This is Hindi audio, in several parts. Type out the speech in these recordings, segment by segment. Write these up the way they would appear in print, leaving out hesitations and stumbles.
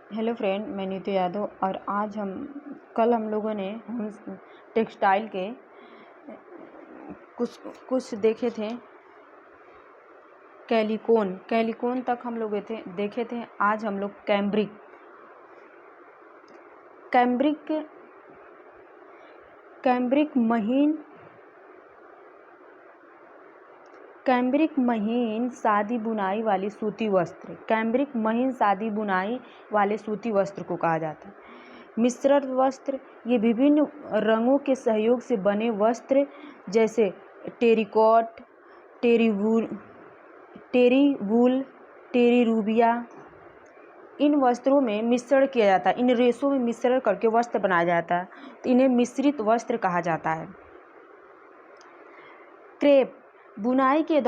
हेलो फ्रेंड, मैं नीतू यादव। और कल हम लोगों ने टेक्सटाइल के कुछ देखे थे। कैलिकोन तक हम लोग देखे थे। आज हम लोग कैम्ब्रिक महीन सादी बुनाई वाले सूती वस्त्र को कहा जाता है। मिश्रण वस्त्र ये विभिन्न रंगों के सहयोग से बने वस्त्र जैसे टेरिकॉट, टेरीवूल, टेरीरूबिया, इन वस्त्रों में मिश्रण किया जाता है। इन रेशों में मिश्रण करके वस्त्र बनाया जाता है, तो इन्हें मिश्रित वस्त्र कहा जाता है। क्रेप बुनाई के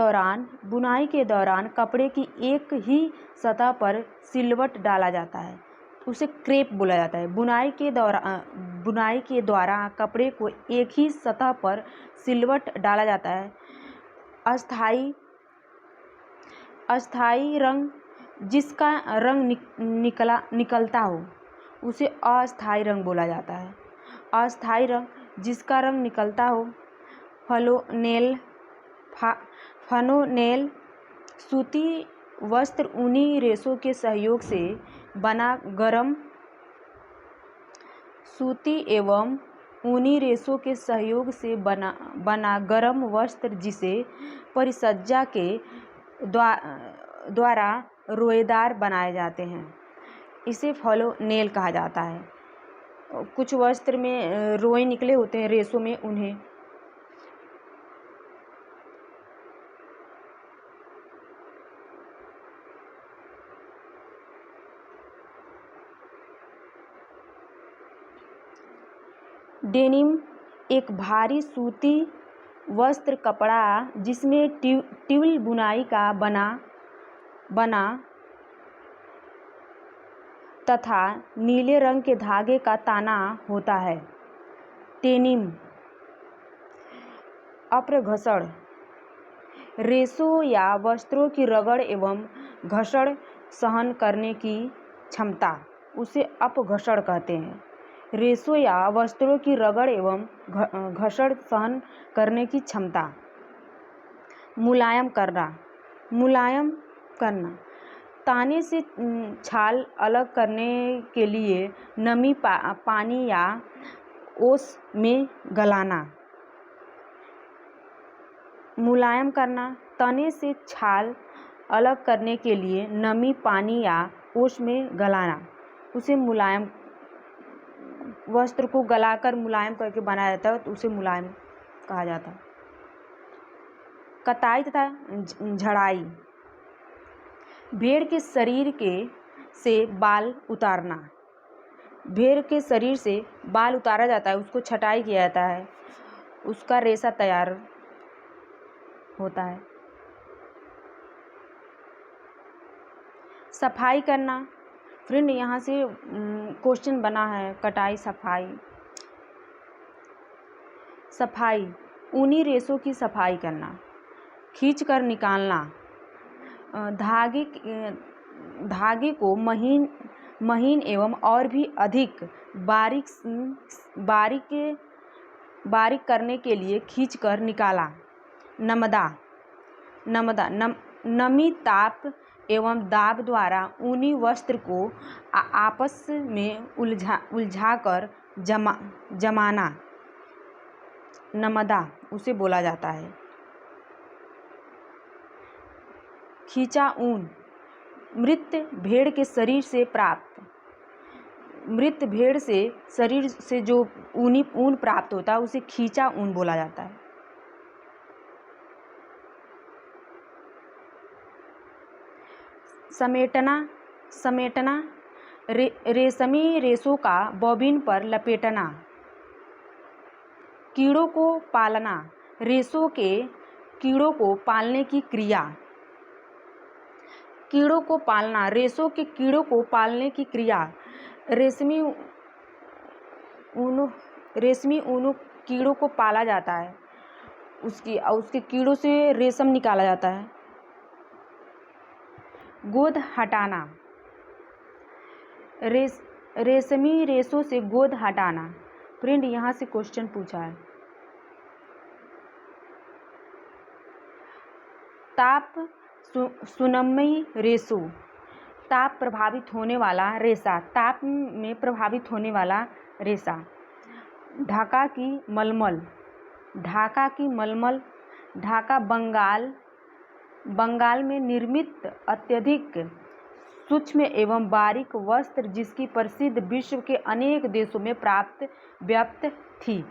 दौरान कपड़े की एक ही सतह पर सिलवट डाला जाता है, उसे क्रेप बोला जाता है। बुनाई के द्वारा कपड़े को एक ही सतह पर सिलवट डाला जाता है। अस्थाई रंग जिसका रंग निकलता हो उसे अस्थाई रंग बोला जाता है। अस्थाई रंग जिसका रंग निकलता हो। फनोनेल सूती वस्त्र ऊनी रेशों के सहयोग से बना गरम वस्त्र जिसे परिसज्जा के द्वारा रोएदार बनाए जाते हैं, इसे फलोनेल कहा जाता है। कुछ वस्त्र में रोए निकले होते हैं रेशों में, उन्हें डेनिम एक भारी सूती वस्त्र कपड़ा जिसमें ट्यूल बुनाई का बना तथा नीले रंग के धागे का ताना होता है। डेनिम अपघर्षण रेशों या वस्त्रों की रगड़ एवं घर्षण सहन करने की क्षमता, उसे अपघर्षण कहते हैं। रेशों या वस्त्रों की रगड़ एवं घर्षण सहन करने की क्षमता। मुलायम करना ताने से छाल अलग करने के लिए नमी पानी या ओस में गलाना। मुलायम करना तने से छाल अलग करने के लिए नमी पानी या ओस में गलाना, उसे मुलायम वस्त्र को गलाकर मुलायम करके बनाया जाता है, तो उसे मुलायम कहा जाता है। कताई तथा झड़ाई भेड़ के शरीर से बाल उतारा जाता है, उसको छटाई किया जाता है, उसका रेशा तैयार होता है। सफाई करना फ्रेंड, यहाँ से क्वेश्चन बना है। कटाई सफाई ऊनी रेशों की सफाई करना, खींचकर निकालना, धागे को महीन एवं और भी अधिक बारीक करने के लिए खींचकर निकाला। नमी ताप एवं दाब द्वारा ऊनी वस्त्र को आपस में उलझाकर जमाना, नमदा उसे बोला जाता है। खींचा ऊन मृत भेड़ के शरीर से जो ऊन प्राप्त होता है, उसे खींचा ऊन बोला जाता है। समेटना रेशमी रेशों का बॉबिन पर लपेटना। कीड़ों को पालना रेशों के कीड़ों को पालने की क्रिया। रेशमी ऊनों कीड़ों को पाला जाता है, उसके कीड़ों से रेशम निकाला जाता है। गोंद हटाना रेशमी रेशों से गोंद हटाना। फ्रेंड यहाँ से क्वेश्चन पूछा है। ताप सुनम्य रेशो, ताप प्रभावित होने वाला रेशा, ताप में प्रभावित होने वाला रेशा। ढाका की मलमल, ढाका की मलमल, ढाका बंगाल में निर्मित अत्यधिक सूक्ष्म एवं बारीक वस्त्र जिसकी प्रसिद्ध विश्व के अनेक देशों में व्याप्त थी।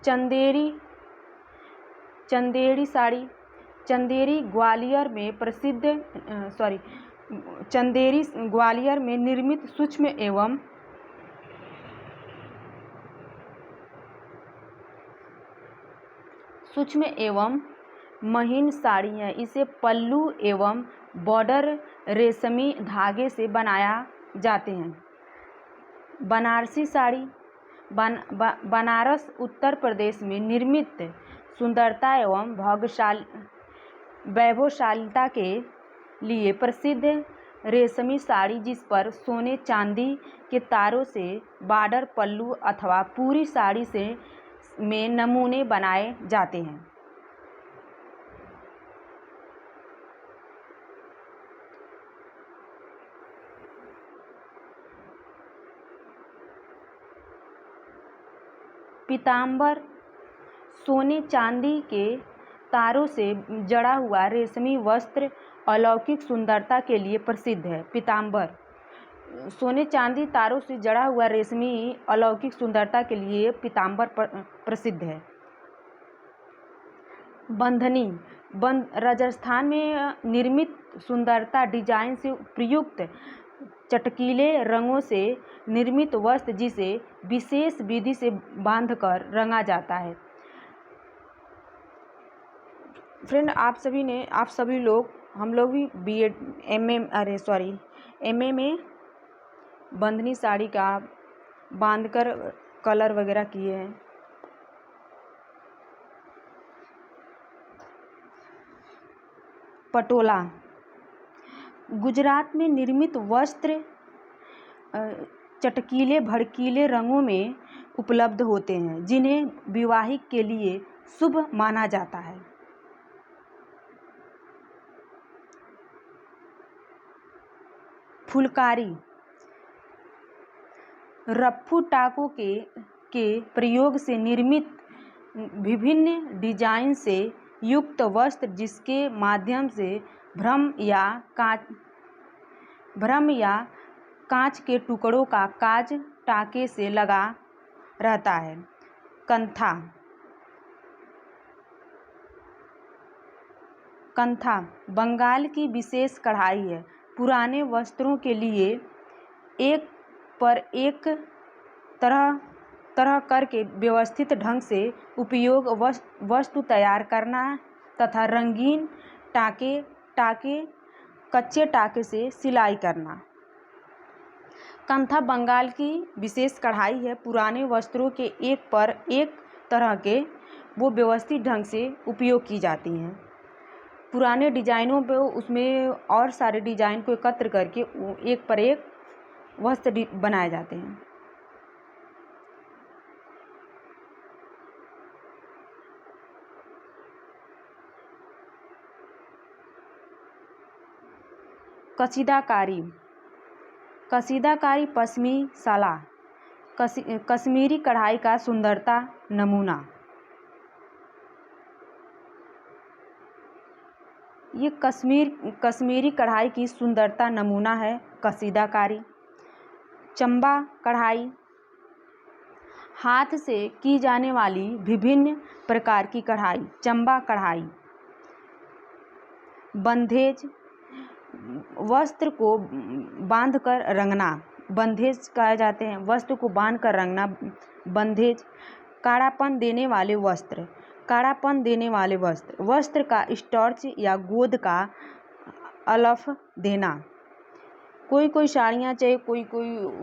चंदेरी साड़ी, चंदेरी ग्वालियर में निर्मित सूक्ष्म एवं महीन साड़ी है। इसे पल्लू एवं बॉर्डर रेशमी धागे से बनाया जाते हैं। बनारसी साड़ी, बनारस उत्तर प्रदेश में निर्मित सुंदरता एवं वैभवशालीता के लिए प्रसिद्ध रेशमी साड़ी जिस पर सोने चांदी के तारों से बॉर्डर पल्लू अथवा पूरी साड़ी में नमूने बनाए जाते हैं। पीतांबर, सोने चांदी के तारों से जड़ा हुआ रेशमी वस्त्र अलौकिक सुंदरता के लिए प्रसिद्ध है। पीतांबर, सोने चांदी तारों से जड़ा हुआ रेशमी अलौकिक सुंदरता के लिए पीतांबर प्रसिद्ध है। बंधनी, राजस्थान में निर्मित सुंदरता डिजाइन से प्रयुक्त चटकीले रंगों से निर्मित वस्त्र जिसे विशेष विधि से बांधकर रंगा जाता है। फ्रेंड आप सभी लोग, हम लोग भी बीएड एमए में बंधनी साड़ी का बांधकर कलर वगैरह किए हैं। पटोला, गुजरात में निर्मित वस्त्र चटकीले भड़कीले रंगों में उपलब्ध होते हैं जिन्हें विवाहिक के लिए शुभ माना जाता है। फुलकारी, रफ्फू टाकों के प्रयोग से निर्मित विभिन्न डिजाइन से युक्त वस्त्र जिसके माध्यम से भ्रम या कांच के टुकड़ों का काज टाके से लगा रहता है। कंथा बंगाल की विशेष कढ़ाई है। पुराने वस्त्रों के लिए एक पर एक तरह करके व्यवस्थित ढंग से उपयोग वस्तु तैयार करना तथा रंगीन टाके कच्चे टाके से सिलाई करना। कंथा बंगाल की विशेष कढ़ाई है। पुराने वस्त्रों के एक पर एक तरह के वो व्यवस्थित ढंग से उपयोग की जाती हैं। पुराने डिजाइनों पे उसमें और सारे डिजाइन को एकत्र करके एक पर एक वस्त्र बनाए जाते हैं। कसीदाकारी पश्चिमी साला कश्मीरी कढ़ाई का सुंदरता नमूना। ये कश्मीरी कढ़ाई की सुंदरता नमूना है कसीदाकारी। चंबा कढ़ाई, हाथ से की जाने वाली विभिन्न प्रकार की कढ़ाई, चंबा कढ़ाई। बंधेज, वस्त्र को बांधकर रंगना, बंधेज कहे जाते हैं। वस्त्र को बांधकर रंगना बंधेज। काढ़ापन देने वाले वस्त्र, काढ़ापन देने वाले वस्त्र, वस्त्र का स्टार्च या गोंद का अलफ देना। कोई साड़ियाँ चाहे कोई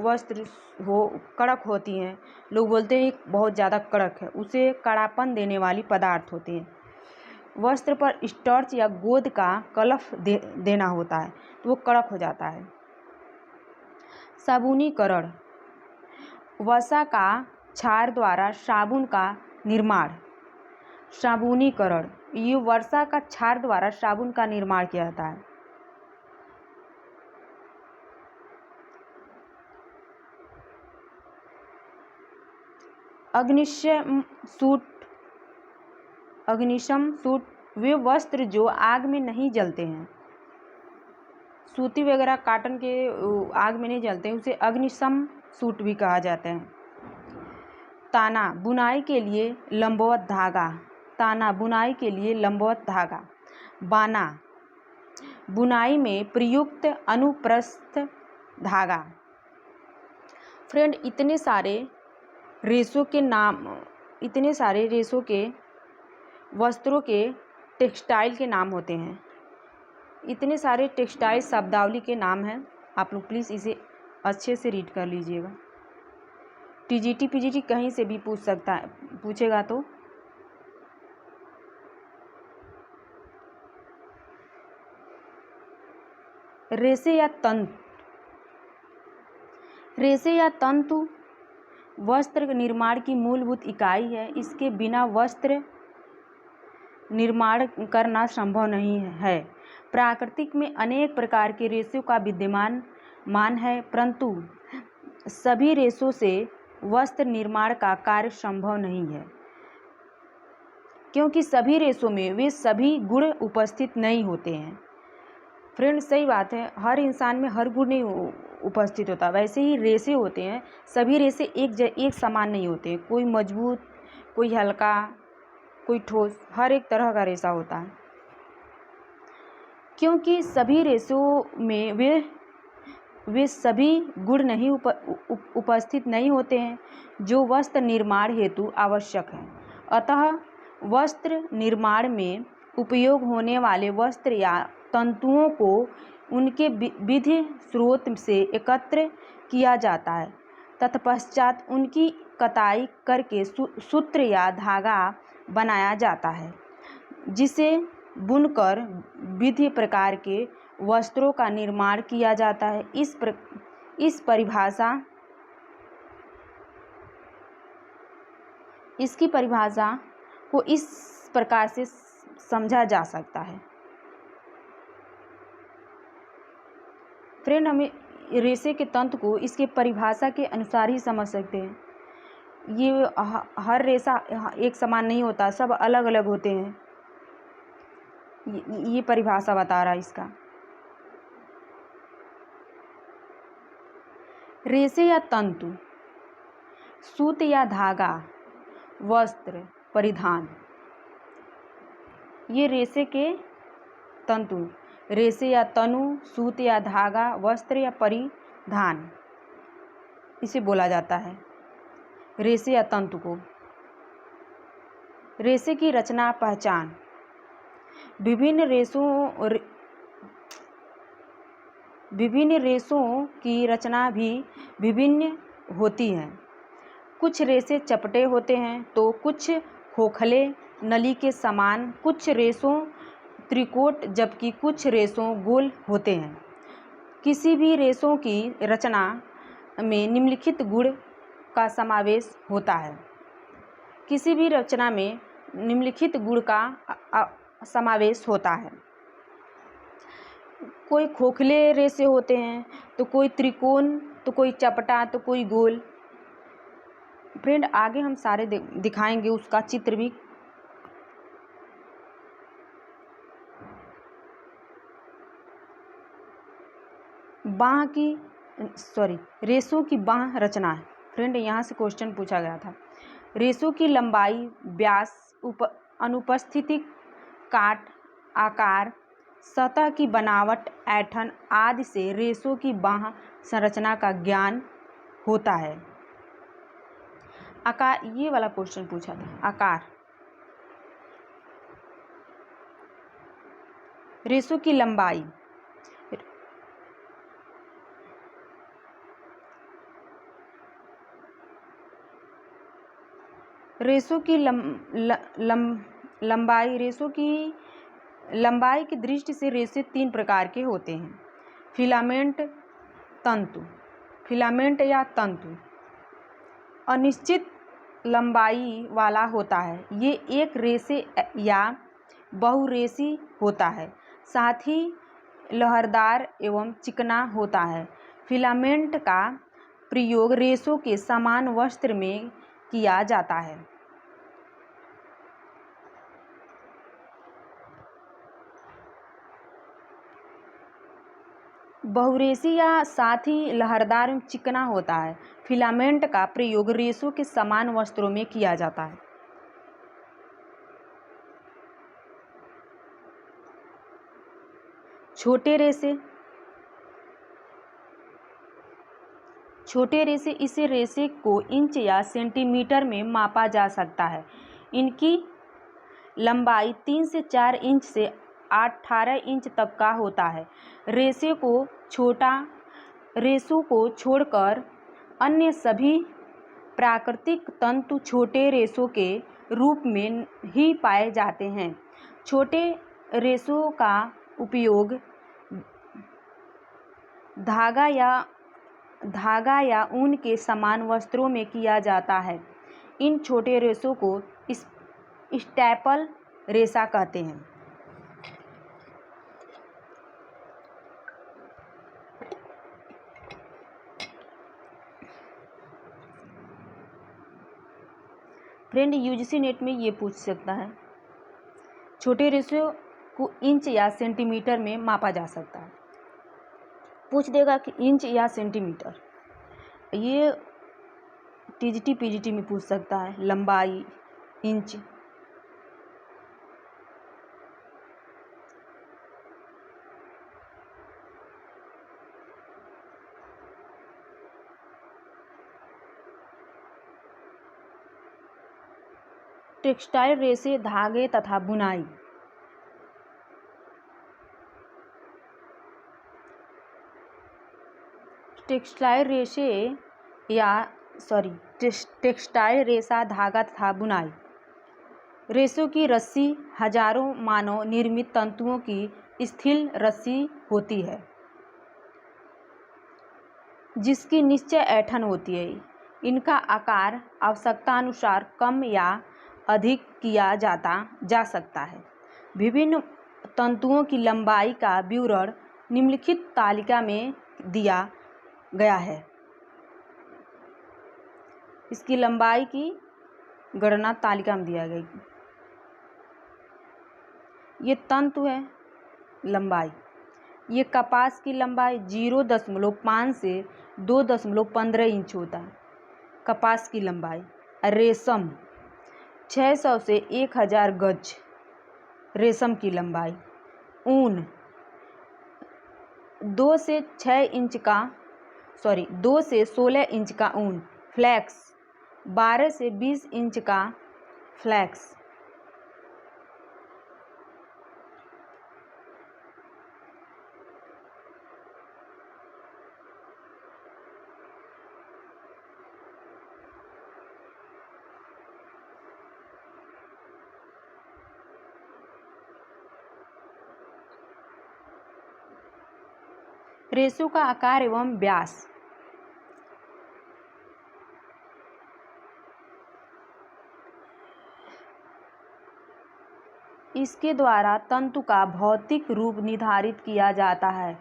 वस्त्र हो कड़क होती हैं, लोग बोलते हैं बहुत ज़्यादा कड़क है, उसे काढ़ापन देने वाली पदार्थ होते हैं। वस्त्र पर स्टार्च या गोंद का कलफ देना होता है तो वो कड़क हो जाता है। साबुनीकरण, वसा का क्षार द्वारा साबुन का निर्माण। साबुनीकरण, ये वर्षा का क्षार द्वारा साबुन का निर्माण किया जाता है। अग्निशम सूट वे वस्त्र जो आग में नहीं जलते हैं, सूती वगैरह काटन के आग में नहीं जलते हैं, उसे अग्निशम सूट भी कहा जाता है। ताना, बुनाई के लिए लंबवत धागा। ताना, बुनाई के लिए लंबवत धागा। बाना, बुनाई में प्रयुक्त अनुप्रस्थ धागा। फ्रेंड, इतने सारे रेशों के वस्त्रों के टेक्सटाइल के नाम होते हैं। इतने सारे टेक्सटाइल शब्दावली के नाम हैं, आप लोग प्लीज़ इसे अच्छे से रीड कर लीजिएगा। टीजीटी पीजीटी कहीं से भी पूछेगा तो रेशे या तंतु वस्त्र निर्माण की मूलभूत इकाई है। इसके बिना वस्त्र निर्माण करना संभव नहीं है। प्राकृतिक में अनेक प्रकार के रेशों का विद्यमान है, परंतु सभी रेशों से वस्त्र निर्माण का कार्य संभव नहीं है, क्योंकि सभी रेशों में वे सभी गुण उपस्थित नहीं होते हैं। फ्रेंड, सही बात है, हर इंसान में हर गुण नहीं उपस्थित होता। वैसे ही रेशे होते हैं, सभी रेशे एक समान नहीं होते। कोई मजबूत, कोई हल्का, कोई ठोस, हर एक तरह का रेशा होता है। क्योंकि सभी रेशों में वे सभी गुण नहीं उपस्थित नहीं होते हैं जो वस्त्र निर्माण हेतु आवश्यक हैं। अतः वस्त्र निर्माण में उपयोग होने वाले वस्त्र या तंतुओं को उनके विधि स्रोत से एकत्र किया जाता है। तत्पश्चात उनकी कताई करके सूत्र या धागा बनाया जाता है, जिसे बुनकर विभिन्न प्रकार के वस्त्रों का निर्माण किया जाता है। इसकी परिभाषा को इस प्रकार से समझा जा सकता है। फ्रेंड, हमें रेशे के तंत्र को इसके परिभाषा के अनुसार ही समझ सकते हैं। ये हर रेशा एक समान नहीं होता, सब अलग अलग होते हैं। ये परिभाषा बता रहा है इसका। रेशे या तंतु, सूत या धागा, वस्त्र, परिधान। ये रेशे के तंतु, रेशे या तनु, सूत या धागा, वस्त्र या परिधान, इसे बोला जाता है रेशे या तंतु को। रेशे की रचना पहचान। विभिन्न रेशों की रचना भी विभिन्न होती है। कुछ रेशे चपटे होते हैं तो कुछ खोखले नली के समान, कुछ रेशों त्रिकोट, जबकि कुछ रेशों गोल होते हैं। किसी भी रेशों की रचना में निम्नलिखित गुण का समावेश होता है। किसी भी रचना में निम्नलिखित गुण का समावेश होता है। कोई खोखले रेशे होते हैं तो कोई त्रिकोण, तो कोई चपटा, तो कोई गोल। फ्रेंड, आगे हम सारे दिखाएंगे उसका चित्र भी। रेशों की बाह्य रचना है। फ्रेंड, यहाँ से क्वेश्चन पूछा गया था। रेशों की लंबाई, व्यास, अनुपस्थिति, काट, आकार, सतह की बनावट, ऐंठन आदि से रेशों की बाह्य संरचना का ज्ञान होता है। आकार, ये वाला क्वेश्चन पूछा था। आकार, रेशों की लंबाई, रेशों की लंबाई लंबाई की दृष्टि से रेशे 3 प्रकार के होते हैं। फिलामेंट तंतु। फिलामेंट या तंतु अनिश्चित लंबाई वाला होता है। ये एक रेशे या बहुरेशी होता है, साथ ही लहरदार एवं चिकना होता है। फिलामेंट का प्रयोग रेशों के समान वस्त्र में किया जाता है। बहुरेशी या साथ ही लहरदार एवं चिकना होता है। फिलामेंट का प्रयोग रेशों के समान वस्त्रों में किया जाता है। छोटे रेशे। छोटे रेशे, इसे रेशे को इंच या सेंटीमीटर में मापा जा सकता है। इनकी लंबाई 3 से 4 इंच से 18 इंच तक का होता है। रेशों को छोड़कर अन्य सभी प्राकृतिक तंतु छोटे रेशों के रूप में ही पाए जाते हैं। छोटे रेशों का उपयोग धागा या ऊन के समान वस्त्रों में किया जाता है। इन छोटे रेशों को स्टेपल रेशा कहते हैं। फ्रेंड, यूजीसी नेट में ये पूछ सकता है, छोटे रेशों को इंच या सेंटीमीटर में मापा जा सकता है। पूछ देगा कि इंच या सेंटीमीटर। ये टीजीटी पीजीटी में पूछ सकता है, लंबाई इंच। टेक्सटाइल रेशे, धागे तथा बुनाई। टेक्सटाइल रेशा, धागा तथा बुनाई। रेशों की रस्सी हजारों मानव निर्मित तंतुओं की स्थिर रस्सी होती है, जिसकी निश्चय ऐंठन होती है। इनका आकार आवश्यकतानुसार कम या अधिक किया जा सकता है। विभिन्न तंतुओं की लंबाई का विवरण निम्नलिखित तालिका में दिया गया है। इसकी लंबाई की गणना तालिका में दिया गया। ये तंतु है लंबाई। ये कपास की लंबाई 0.5 से 2.15 इंच होता है, कपास की लंबाई। रेशम 600 से 1000 गज रेशम की लंबाई। ऊन 2 से 16 इंच का ऊन। फ्लैक्स 12 से 20 इंच का फ्लैक्स। रेशों का आकार एवं व्यास। इसके द्वारा तंतु का भौतिक रूप निर्धारित किया जाता है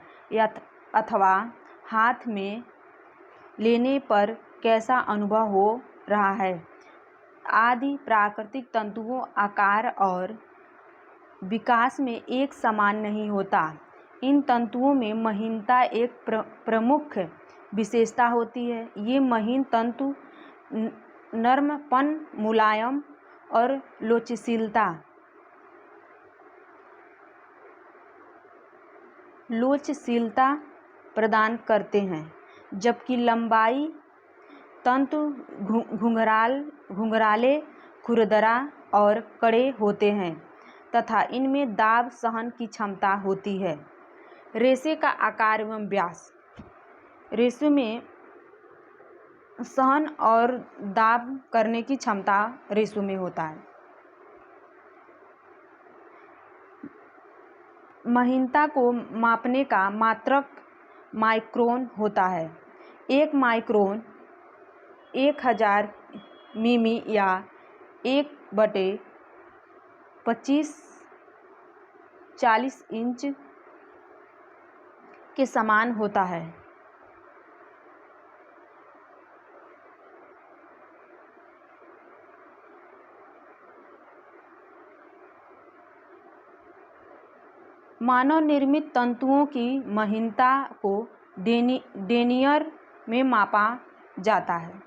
अथवा हाथ में लेने पर कैसा अनुभव हो रहा है आदि। प्राकृतिक तंतुओं आकार और विकास में एक समान नहीं होता। इन तंतुओं में महीनता एक प्रमुख विशेषता होती है। ये महीन तंतु नरमपन, मुलायम और लोचशीलता प्रदान करते हैं, जबकि लंबाई तंतु घुंघराले, खुरदरा और कड़े होते हैं तथा इनमें दाब सहन की क्षमता होती है। रेशे का आकार एवं व्यास। रेशे में सहन और दाब करने की क्षमता रेशों में होता है। महीनता को मापने का मात्रक माइक्रोन होता है। एक माइक्रोन 1000 मिमी या 1/25-40 इंच के समान होता है। मानव निर्मित तंतुओं की महीनता को डेनियर में मापा जाता है।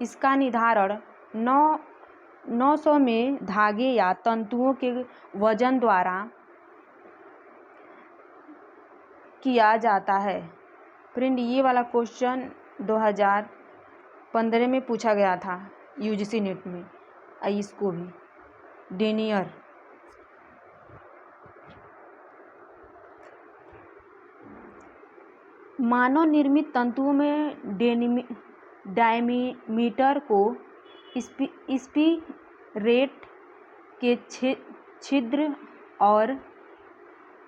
इसका निर्धारण 900 में धागे या तंतुओं के वजन द्वारा किया जाता है। फ्रेंड, ये वाला क्वेश्चन 2015 में पूछा गया था यूजीसी नेट में। इसको भी डेनियर। मानव निर्मित तंतुओं में डायमीटर को स्पिरेट के छिद्र और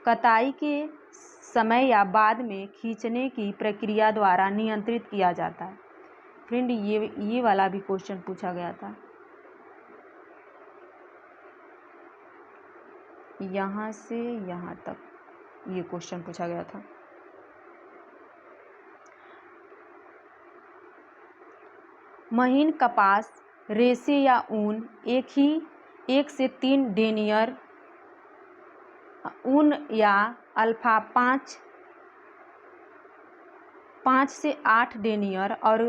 कताई के समय या बाद में खींचने की प्रक्रिया द्वारा नियंत्रित किया जाता है। फ्रेंड, ये वाला भी क्वेश्चन पूछा गया था। यहाँ से यहाँ तक ये क्वेश्चन पूछा गया था। महीन कपास, रेशे या ऊन 1 से 3 डेनियर, ऊन या अल्फा 5 से 8 डेनियर और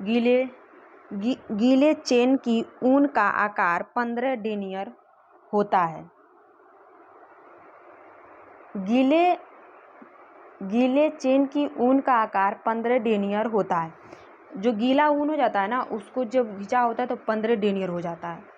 गीले चेन की ऊन का आकार 15 डेनियर होता है। गीले चेन की ऊन का आकार 15 डेनियर होता है। जो गीला ऊन हो जाता है ना, उसको जब घिंचा होता है तो 15 डेनियर हो जाता है।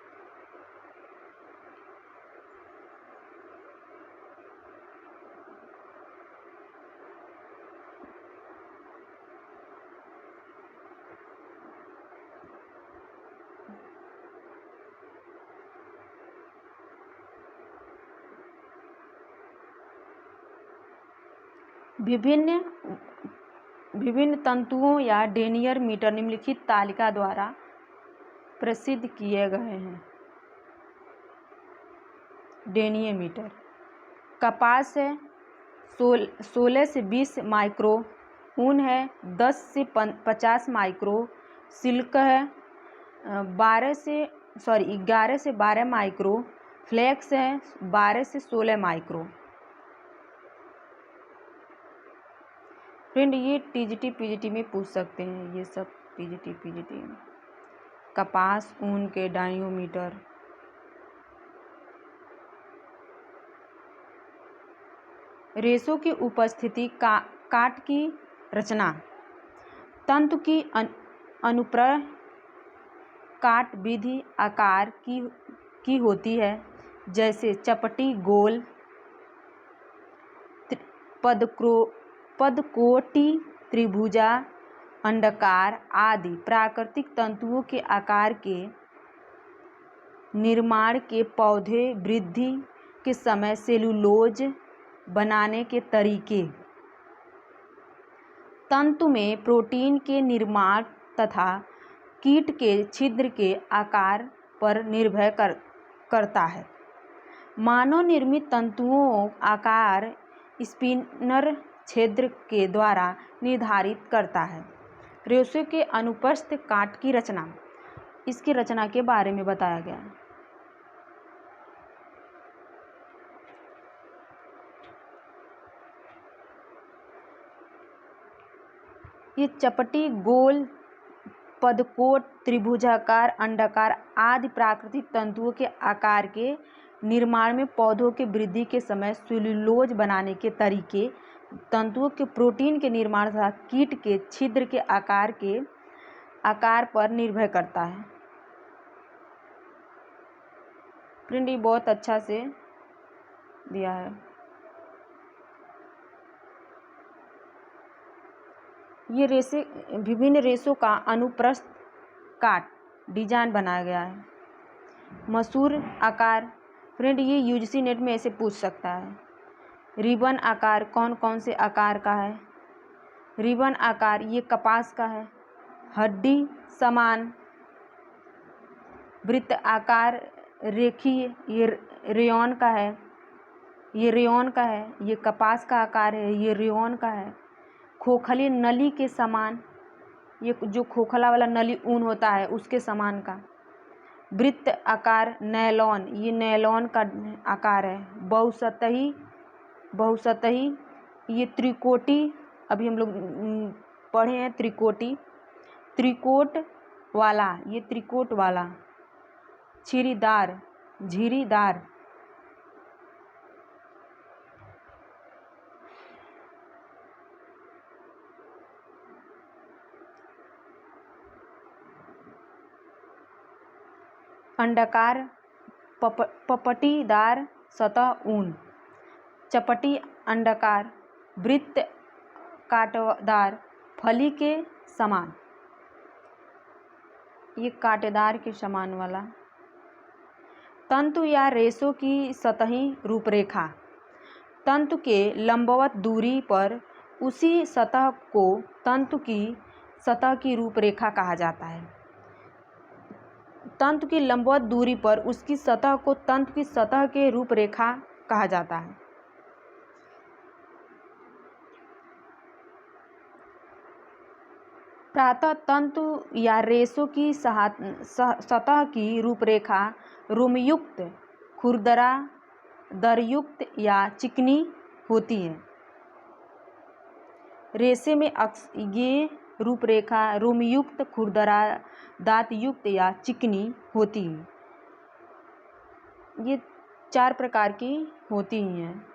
विभिन्न तंतुओं या डेनियर मीटर निम्नलिखित तालिका द्वारा प्रसिद्ध किए गए हैं। Denier metre. कपास है 16 से 20 माइक्रो, ऊन है 10 से 50 माइक्रो, सिल्क है 11 से 12 माइक्रो, फ्लेक्स है 12 से 16 माइक्रो। फ्रेंड, ये टीजीटी पीजीटी में पूछ सकते हैं, ये सब टीजीटी पीजीटी। कपास ऊन के डायोमीटर। रेशों की उपस्थिति काट की रचना। तंतु की अनुप्रस्थ काट विधि आकार की होती है, जैसे चपटी, गोल, पदकोटि, त्रिभुजा, अंडाकार आदि। प्राकृतिक तंतुओं के आकार के निर्माण के पौधे वृद्धि के समय सेलुलोज बनाने के तरीके। तंतु में प्रोटीन के निर्माण तथा कीट के छिद्र के आकार पर निर्भर करता है। मानव निर्मित तंतुओं आकार स्पिनर छिद्र के द्वारा निर्धारित करता है। रेशे के अनुप्रस्थ काट की रचना। इसकी रचना के बारे में बताया गया है। ये चपटी, गोल, पदकोट, त्रिभुजाकार, अंडाकार आदि प्राकृतिक तंतुओं के आकार के निर्माण में पौधों के वृद्धि के समय सेलुलोज बनाने के तरीके। तंतुओं के प्रोटीन के निर्माण तथा कीट के छिद्र के आकार पर निर्भर करता है। फ्रेंड, ये बहुत अच्छा से दिया है। ये रेशे, विभिन्न रेशों का अनुप्रस्थ काट डिजाइन बनाया गया है। मसूर आकार। फ्रेंड, ये यूजीसी नेट में ऐसे पूछ सकता है। रिबन आकार कौन कौन से आकार का है? रिबन आकार ये कपास का है। हड्डी समान वृत्त आकार रेखीय ये रेयॉन का है। ये रेयॉन का है। ये कपास का आकार है। ये रेयॉन का है। खोखली नली के समान ये जो खोखला वाला नली ऊन होता है उसके समान का। वृत्त आकार नैलॉन ये नैलॉन का आकार है। बहुसतही ये त्रिकोटी अभी हम लोग पढ़े हैं त्रिकोटी त्रिकोट वाला ये त्रिकोट वाला। झिरीदार झिरीदार अंडाकार पपटीदार सतह ऊन। चपटी अंडाकार वृत्त कांटेदार फली के समान। ये कांटेदार के समान वाला। तंतु या रेशों की सतही रूपरेखा। तंतु के लंबवत दूरी पर उसी सतह को तंतु की सतह की रूपरेखा कहा जाता है। तंतु की लंबवत दूरी पर उसकी सतह को तंतु की सतह के रूपरेखा कहा जाता है। प्रातः तंतु या रेशों की सतह की रूपरेखा रोमयुक्त, खुरदरा, दरयुक्त या चिकनी होती है। रेशे में ये रूपरेखा रोमयुक्त, खुरदरा, दांतयुक्त या चिकनी होती है। ये 4 प्रकार की होती हैं।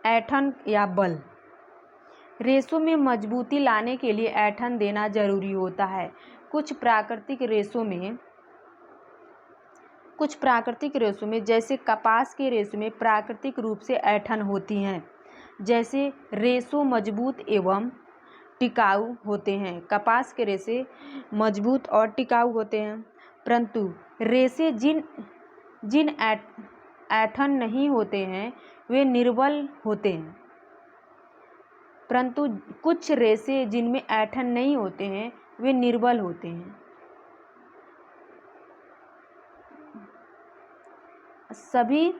ऐंठन या बल। रेशों में मजबूती लाने के लिए ऐंठन देना जरूरी होता है। कुछ प्राकृतिक रेशों में जैसे कपास के रेशों में प्राकृतिक रूप से ऐंठन होती हैं। जैसे रेशों मजबूत एवं टिकाऊ होते हैं। कपास के रेशे मजबूत और टिकाऊ होते हैं, परंतु रेशे जिन ऐंठन नहीं होते हैं वे निर्बल होते हैं। परंतु कुछ रेशे जिनमें ऐंठन नहीं होते हैं वे निर्बल होते हैं। सभी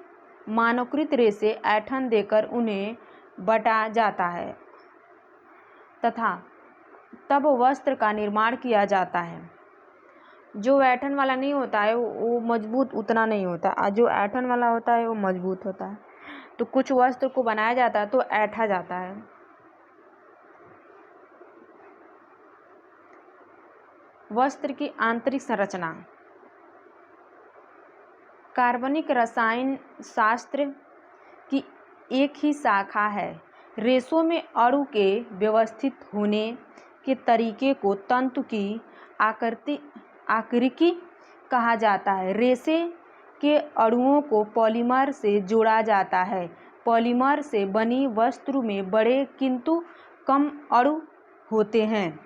मानवकृत रेशे ऐंठन देकर उन्हें बटा जाता है तथा तब वस्त्र का निर्माण किया जाता है। जो ऐंठन वाला नहीं होता है वो मजबूत उतना नहीं होता, और जो ऐंठन वाला होता है वो मजबूत होता है। तो कुछ वस्त्र को बनाया जाता है तो ऐंठा जाता है। वस्त्र की आंतरिक संरचना। कार्बनिक रसायन शास्त्र की एक ही शाखा है। रेशों में अणु के व्यवस्थित होने के तरीके को तंतु की आकृति कहा जाता है। रेशे के अणुओं को पॉलीमर से जोड़ा जाता है। पॉलीमर से बनी वस्तु में बड़े किंतु कम अणु होते हैं।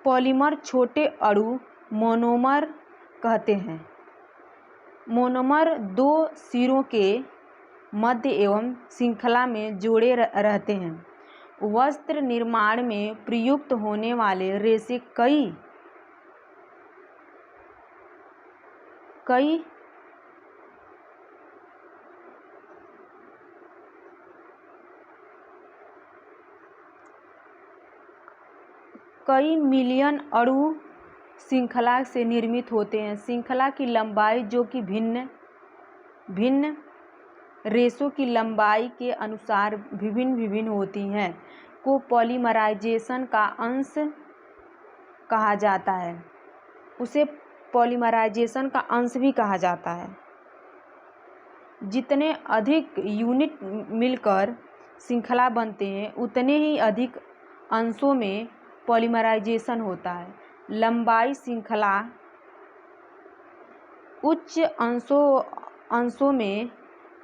पॉलीमर छोटे अणु मोनोमर कहते हैं। मोनोमर 2 सिरों के मध्य एवं श्रृंखला में जोड़े रहते हैं। वस्त्र निर्माण में प्रयुक्त होने वाले रेशे कई मिलियन अणु श्रृंखला से निर्मित होते हैं। श्रृंखला की लंबाई जो कि भिन्न रेशों की लंबाई के अनुसार विभिन्न होती हैं को पॉलीमराइजेशन का अंश कहा जाता है। उसे पॉलीमराइजेशन का अंश भी कहा जाता है। जितने अधिक यूनिट मिलकर श्रृंखला बनते हैं उतने ही अधिक अंशों में पॉलीमराइजेशन होता है। लंबाई श्रृंखला उच्च अंशों में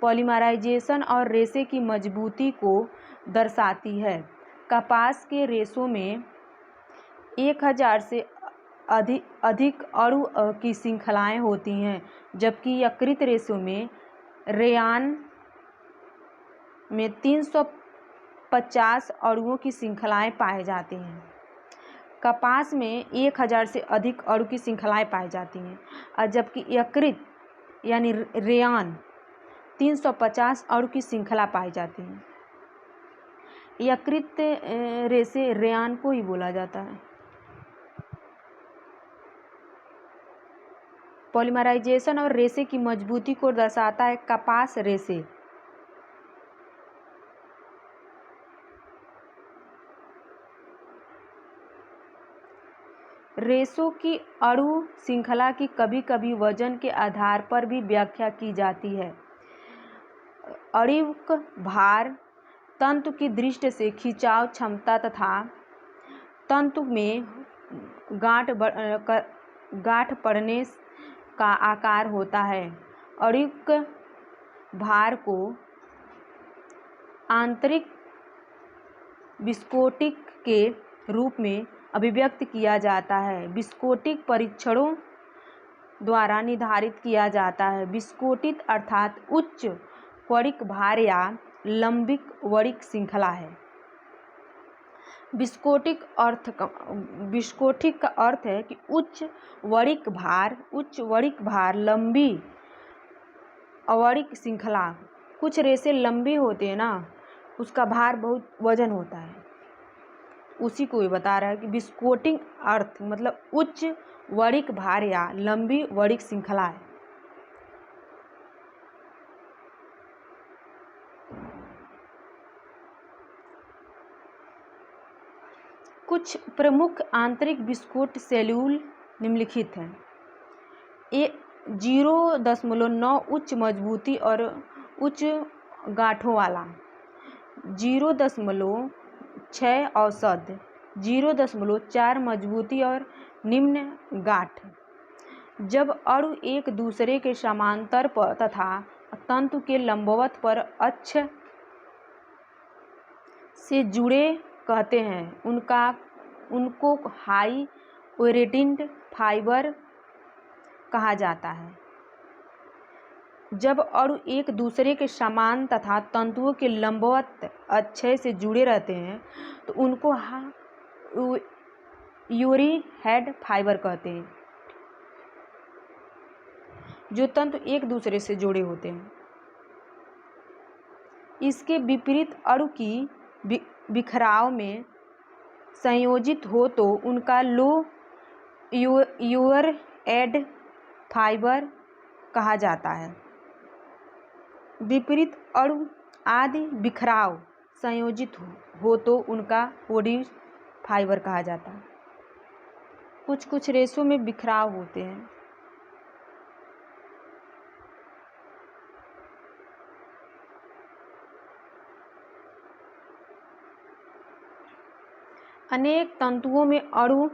पॉलीमराइजेशन और रेशे की मजबूती को दर्शाती है। कपास के रेशों में 1000 से अधिक अणु की श्रृंखलाएं होती हैं, जबकि यकृत रेशों में रेयान में 350 अणुओं की श्रृंखलाएं पाए जाते हैं। कपास में 1000 से अधिक अणु की श्रृंखलाएं पाई जाती हैं, और जबकि यकृत यानी रेयान 350 अणु की श्रृंखला पाई जाती है। यकृत रेशे रेयान को ही बोला जाता है। पॉलीमराइजेशन और रेशे की मजबूती को दर्शाता है कपास रेशे। रेशों की अणु श्रृंखला की कभी कभी वजन के आधार पर भी व्याख्या की जाती है। आणविक भार, तंतु की दृष्टि से खिंचाव क्षमता तथा तंतु में गांठ पड़ने का आकार होता है। आणविक भार को आंतरिक विस्कोटिक के रूप में अभिव्यक्त किया जाता है। विस्कोटिक परीक्षणों द्वारा निर्धारित किया जाता है। विस्कोटिक अर्थात उच्च वणिक भार या लंबिक वणिक श्रृंखला है। विस्कोटिक का अर्थ है कि उच्च वणिक भार लंबी अवणिक श्रृंखला। कुछ रेशे लंबी होते हैं ना, उसका भार बहुत वजन होता है, उसी को ये बता रहा है कि विस्कोटिक अर्थ मतलब उच्च वणिक भार या लंबी वणिक श्रृंखला है। कुछ प्रमुख आंतरिक विस्कोट सेल्यूल निम्नलिखित हैं। 0.9 उच्च मजबूती और उच्च गांठों वाला, 0.6 औसत, 0.4 मजबूती और निम्न गांठ। जब अणु एक दूसरे के समांतर पर तथा तंतु के लंबवत पर अक्ष से जुड़े कहते हैं, उनको हाई ओरेटिंड फाइबर कहा जाता है। जब अणु एक दूसरे के समान तथा तंतुओं के लंबवत अक्ष से जुड़े रहते हैं तो उनको यूरी हेड फाइबर कहते हैं, जो तंतु एक दूसरे से जुड़े होते हैं। इसके विपरीत अणु की बिखराव में संयोजित हो तो उनका लो यूअर एड फाइबर कहा जाता है। विपरीत अणु आदि बिखराव संयोजित हो तो उनका ओडी फाइबर कहा जाता है। कुछ रेशों में बिखराव होते हैं। अनेक तंतुओं में अणु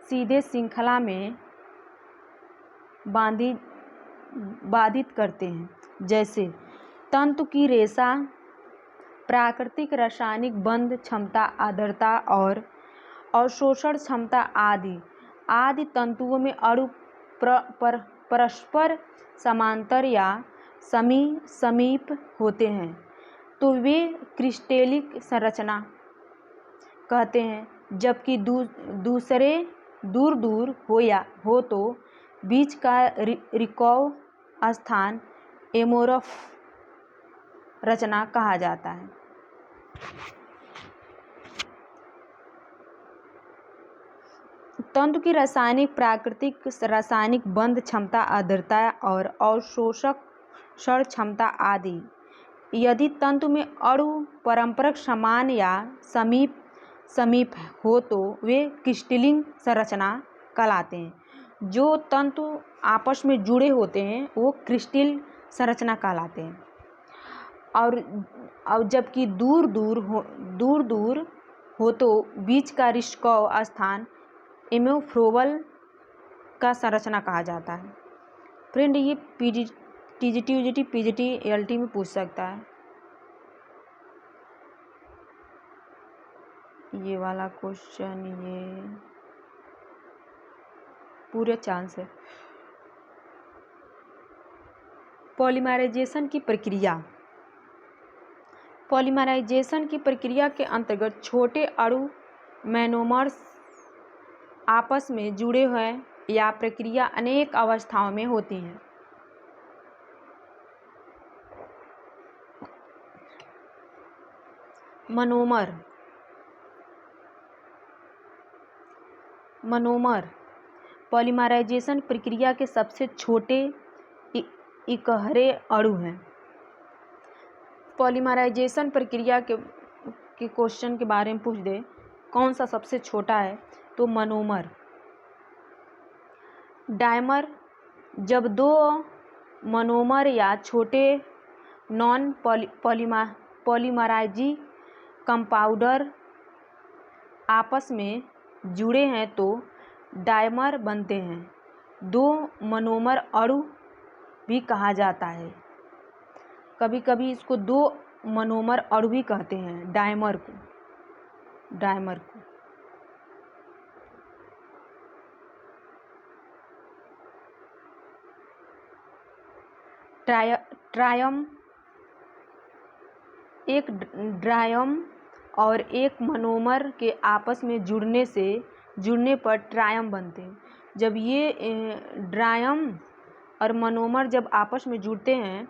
सीधे श्रृंखला में बाधित करते हैं, जैसे तंतु की रेशा, प्राकृतिक रासायनिक बंध क्षमता, आर्द्रता और अवशोषण क्षमता आदि तंतुओं में अणु परस्पर समांतर या समीप होते हैं तो वे क्रिस्टलिक संरचना कहते हैं, जबकि दूसरे दूर हो तो बीच का रिकॉव स्थान एमोरफ रचना कहा जाता है। तंतु की प्राकृतिक रासायनिक बंध क्षमता, आर्द्रता और अवशोषण क्षमता आदि। यदि तंतु में अणु परस्पर समान या समीप हो तो वे क्रिस्टलीन संरचना कहलाते हैं। जो तंतु आपस में जुड़े होते हैं वो क्रिस्टल संरचना कहलाते हैं। और जबकि दूर हो तो बीच का रिस्कव स्थान एमोफ्रोबल का संरचना कहा जाता है। फ्रेंड, ये टीजीटी, यूजीटी, पीजीटी, एलटी में पूछ सकता है ये वाला क्वेश्चन। पूरे चांस है। पॉलीमराइजेशन की प्रक्रिया। पॉलीमराइजेशन की प्रक्रिया के अंतर्गत छोटे अणु मोनोमर्स आपस में जुड़े हुए या प्रक्रिया अनेक अवस्थाओं में होती है। मोनोमर पॉलीमराइजेशन प्रक्रिया के सबसे छोटे इकहरे अणु हैं। पॉलीमराइजेशन प्रक्रिया के क्वेश्चन के बारे में पूछ दे कौन सा सबसे छोटा है, तो मोनोमर। डायमर, जब दो मोनोमर या छोटे नॉन पॉलीमराइजी कंपाउंडर आपस में जुड़े हैं तो डायमर बनते हैं। दो मोनोमर अणु भी कहा जाता है। कभी कभी इसको दो मोनोमर अणु भी कहते हैं, डायमर को। ट्रायम, एक ड्रायम और एक मोनोमर के आपस में जुड़ने पर ट्रायम बनते हैं। जब ये ड्रायम और मोनोमर जब आपस में जुड़ते हैं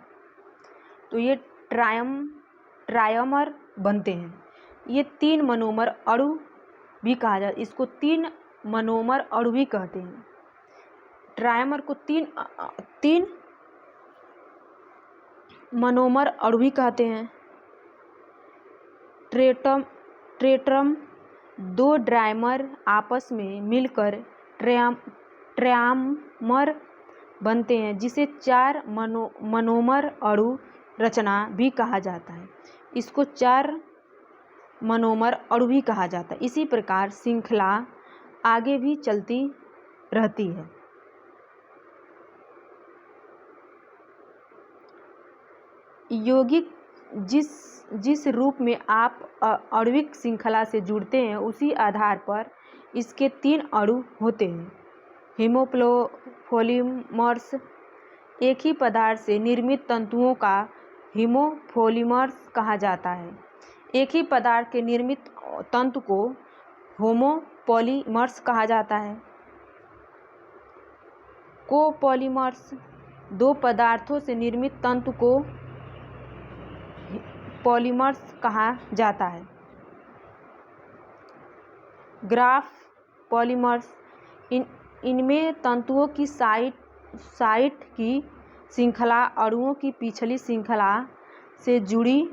तो ये ट्रायमर बनते हैं। ये तीन मोनोमर अणु भी कहा जाता है, इसको तीन मोनोमर अणु भी कहते हैं। ट्रायमर को तीन मोनोमर अणु भी कहते हैं। ट्रेटम, दो ड्राइमर आपस में मिलकर ट्रायमर बनते हैं, जिसे चार मोनोमर अणु रचना भी कहा जाता है। इसको चार मोनोमर अणु भी कहा जाता है। इसी प्रकार श्रृंखला आगे भी चलती रहती है। यौगिक जिस रूप में आप आणविक श्रृंखला से जुड़ते हैं उसी आधार पर इसके तीन अणु होते हैं। होमोपॉलीमर्स, एक ही पदार्थ से निर्मित तंतुओं का होमोपॉलीमर्स कहा जाता है। एक ही पदार्थ के निर्मित तंतु को होमोपॉलीमर्स कहा जाता है। कोपॉलीमर्स, दो पदार्थों से निर्मित तंतु को पॉलीमर्स कहा जाता है। ग्राफ पॉलीमर्स, इनमें तंतुओं की साइट की श्रृंखला अणुओं की पिछली श्रृंखला से जुड़ी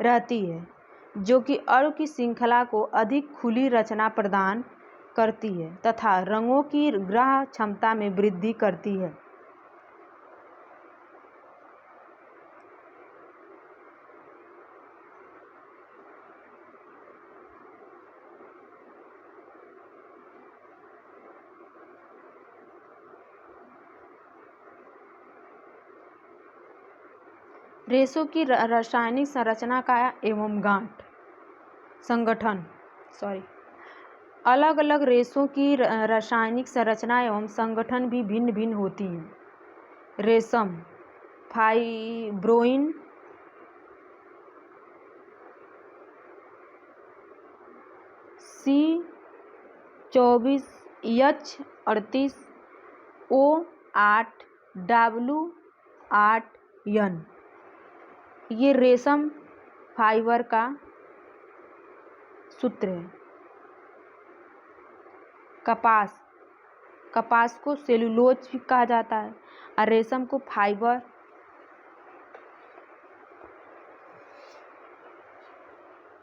रहती है, जो कि अणु की श्रृंखला को अधिक खुली रचना प्रदान करती है तथा रंगों की ग्रह क्षमता में वृद्धि करती है। रेशों की रासायनिक संरचना का एवं संगठन। अलग अलग रेशों की रासायनिक संरचना एवं संगठन भी भिन्न भिन्न होती हैं। रेशम, फाइब्रोइन, C24H38, O8, W8N, ये रेशम फाइबर का सूत्र है। कपास को सेलुलोज भी कहा जाता है और रेशम को फाइबर।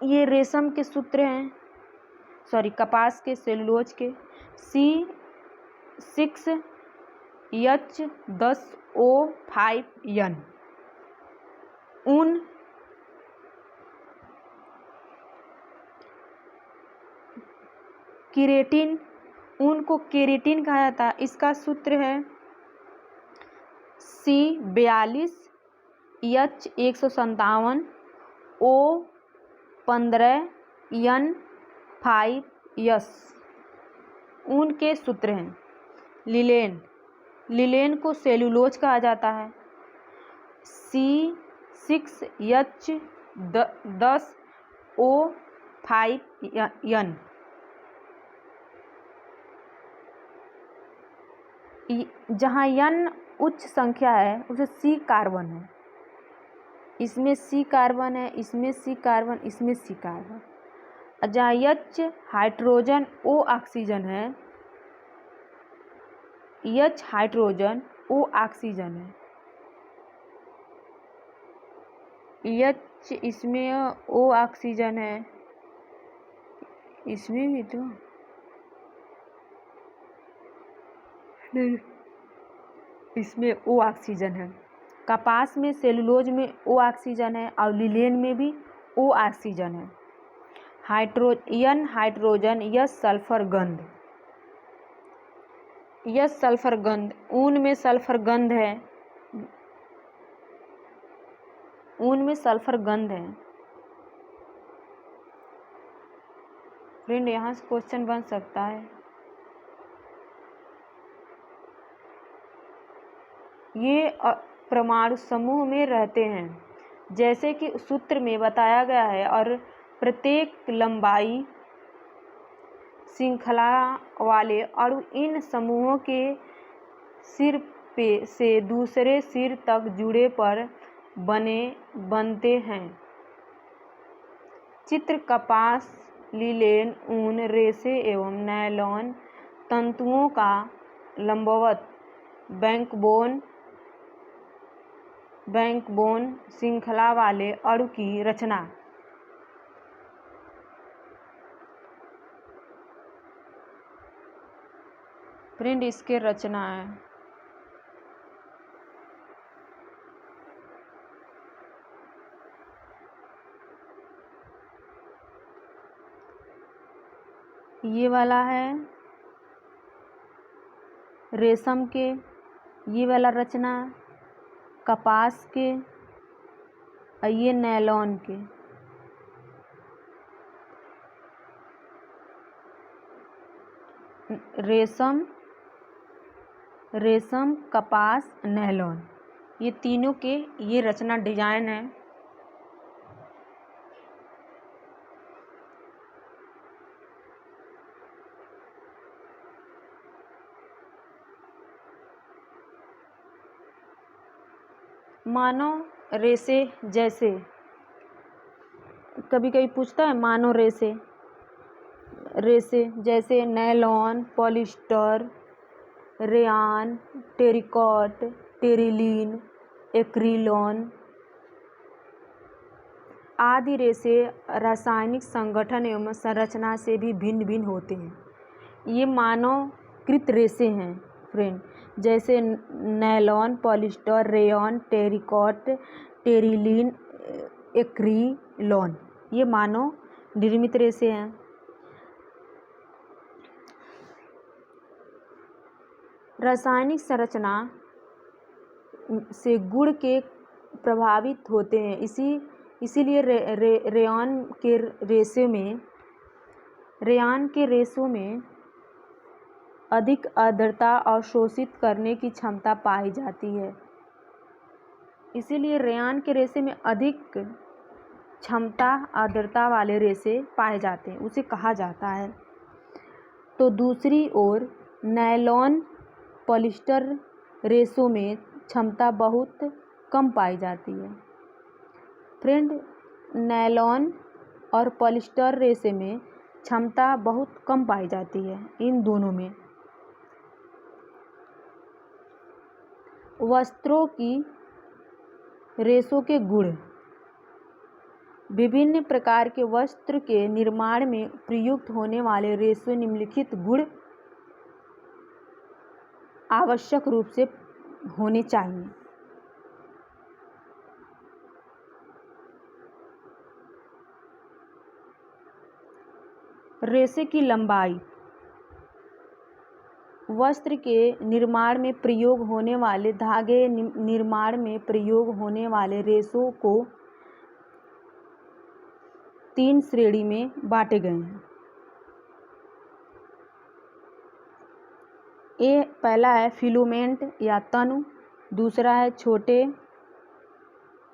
ये रेशम के सूत्र हैं, कपास के सेलुलोज के C6H10O5N। ऊन, केरेटिन, ऊन को केरेटिन कहा जाता है, इसका सूत्र है C42H157O15N5S। ऊन के सूत्र हैं लिलेन, लिलेन को सेलुलोज कहा जाता है। C6H10O5N, जहाँ N उच्च संख्या है उसे C कार्बन है, इसमें C कार्बन है, इसमें C कार्बन, इसमें C कार्बन। जहाँ H हाइड्रोजन, O ऑक्सीजन है, H हाइड्रोजन, O ऑक्सीजन है, H इसमें O ऑक्सीजन है, इसमें भी तो नहीं, इसमें O ऑक्सीजन है। कपास में सेलुलोज में O ऑक्सीजन है और लिलेन में भी O ऑक्सीजन है। N हाइड्रोजन, S सल्फर गंध, S सल्फर गंध, ऊन में सल्फर गंध है, ऊन में सल्फर गंध है। फ्रेंड यहाँ से क्वेश्चन बन सकता है, ये परमाणु समूह में रहते हैं जैसे कि सूत्र में बताया गया है और प्रत्येक लंबाई श्रृंखला वाले अणु इन समूहों के सिर पे से दूसरे सिर तक जुड़े पर बनते हैं। चित्र कपास, लिनेन, ऊन, रेशे एवं नायलॉन तंतुओं का लंबवत बैकबोन श्रृंखला वाले अणु की रचना। फ्रेंड इसके रचना है, ये वाला है रेशम के, ये वाला रचना कपास के और ये नायलॉन के। रेशम, कपास, नायलॉन, ये तीनों के ये रचना डिजाइन है। मानव रेशे जैसे, कभी कभी पूछता है मानव रेशे जैसे nylon, polyester, rayon, tericot, terylene, acrylon आदि रेशे रासायनिक संगठन एवं संरचना से भी भिन्न भिन्न होते हैं। ये मानवकृत रेशे हैं फ्रेंड, जैसे nylon, polyester, rayon, tericot, terylene, acrylon, ये मानव निर्मित रेशे हैं। रासायनिक संरचना से गुण के प्रभावित होते हैं, इसीलिए रेयॉन के रेशों में अधिक आर्द्रता अवशोषित करने की क्षमता पाई जाती है। इसीलिए रेयान के रेशे में अधिक क्षमता आर्द्रता वाले रेशे पाए जाते हैं, उसे कहा जाता है। तो दूसरी ओर नायलॉन, पॉलिस्टर रेशों में क्षमता बहुत कम पाई जाती है। फ्रेंड नायलॉन और पॉलिस्टर रेशे में क्षमता बहुत कम पाई जाती है इन दोनों में। वस्त्रों की रेशों के गुण, विभिन्न प्रकार के वस्त्र के निर्माण में प्रयुक्त होने वाले रेशे निम्नलिखित गुण आवश्यक रूप से होने चाहिए। रेशे की लंबाई, वस्त्र के निर्माण में प्रयोग होने वाले धागे निर्माण में प्रयोग होने वाले रेशों को 3 श्रेणी में बांटे गए हैं। ये पहला है फिलामेंट या तनु, दूसरा है छोटे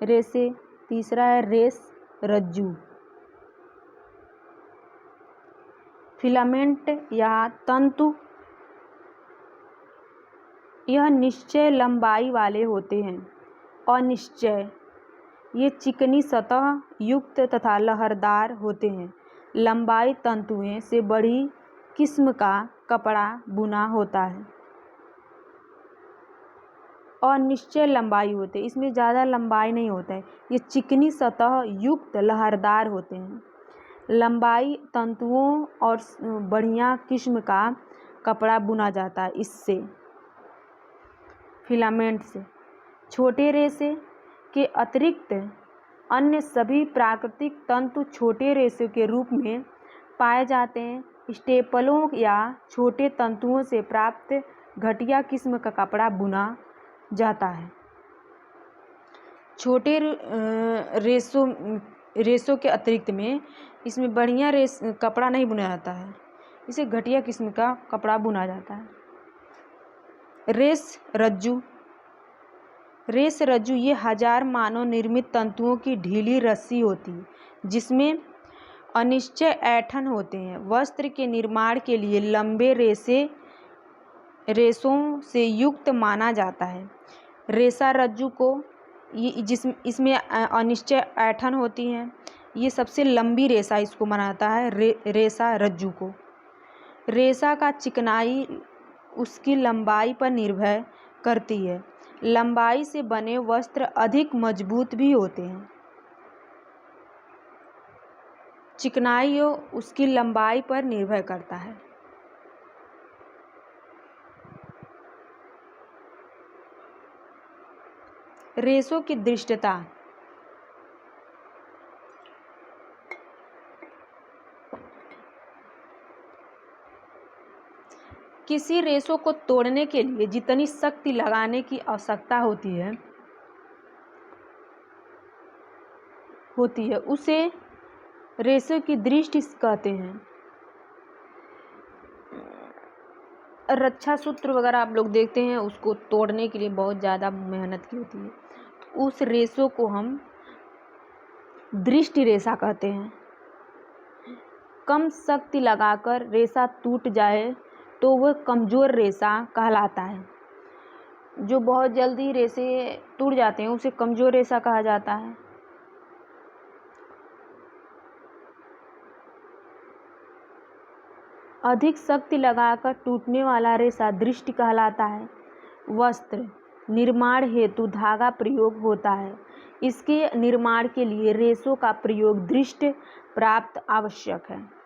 रेशे, तीसरा है रेस रज्जु। फिलामेंट या तंतु यह निश्चय लंबाई वाले होते हैं। अनिश्चय, ये चिकनी सतह युक्त तथा लहरदार होते हैं। लंबाई तंतुओं से बड़ी किस्म का कपड़ा बुना होता है। अनिश्चय लंबाई होते हैं, इसमें ज़्यादा लंबाई नहीं होता है। ये चिकनी सतह युक्त लहरदार होते हैं। लंबाई तंतुओं और बढ़िया किस्म का कपड़ा बुना जाता है इससे, फिलामेंट से। छोटे रेशे के अतिरिक्त अन्य सभी प्राकृतिक तंतु छोटे रेशे के रूप में पाए जाते हैं। स्टेपलों या छोटे तंतुओं से प्राप्त घटिया किस्म का कपड़ा बुना जाता है। छोटे रेशों के अतिरिक्त में इसमें बढ़िया कपड़ा नहीं बुना जाता है, इसे घटिया किस्म का कपड़ा बुना जाता है। रेस रज्जु, रेस रज्जु ये हजार मानव निर्मित तंतुओं की ढीली रस्सी होती है जिसमें अनिश्चय ऐंठन होते हैं। वस्त्र के निर्माण के लिए लंबे रेशों से युक्त माना जाता है। रेशा रज्जु को इसमें अनिश्चय ऐंठन होती है, ये सबसे लंबी रेशा इसको माना जाता है रेशा रज्जु को। रेशा का चिकनाई उसकी लंबाई पर निर्भर करती है। लंबाई से बने वस्त्र अधिक मजबूत भी होते हैं। चिकनाई उसकी लंबाई पर निर्भर करता है। रेशों की दृढ़ता, किसी रेशों को तोड़ने के लिए जितनी शक्ति लगाने की आवश्यकता होती है उसे रेशों की दृष्टि कहते हैं। रक्षा सूत्र वगैरह आप लोग देखते हैं, उसको तोड़ने के लिए बहुत ज़्यादा मेहनत की होती है, तो उस रेशों को हम दृष्टि रेशा कहते हैं। कम शक्ति लगाकर रेशा टूट जाए तो वह कमज़ोर रेशा कहलाता है। जो बहुत जल्दी रेशे टूट जाते हैं उसे कमज़ोर रेशा कहा जाता है। अधिक शक्ति लगाकर टूटने वाला रेशा दृष्टि कहलाता है। वस्त्र निर्माण हेतु धागा प्रयोग होता है। इसके निर्माण के लिए रेशों का प्रयोग दृष्टि प्राप्त आवश्यक है।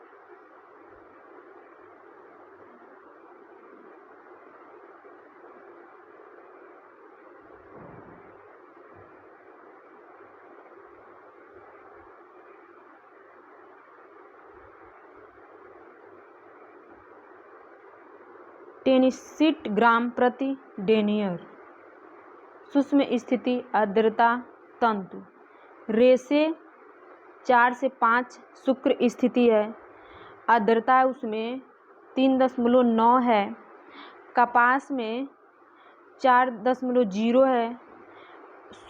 टेनिसिट ग्राम प्रति डेनियर। सूक्ष्म स्थिति आर्द्रता तंतु। रेशे 4 से 5 शुक्र स्थिति है। आर्द्रता उसमें 3.9 है। कपास में 4.0 है।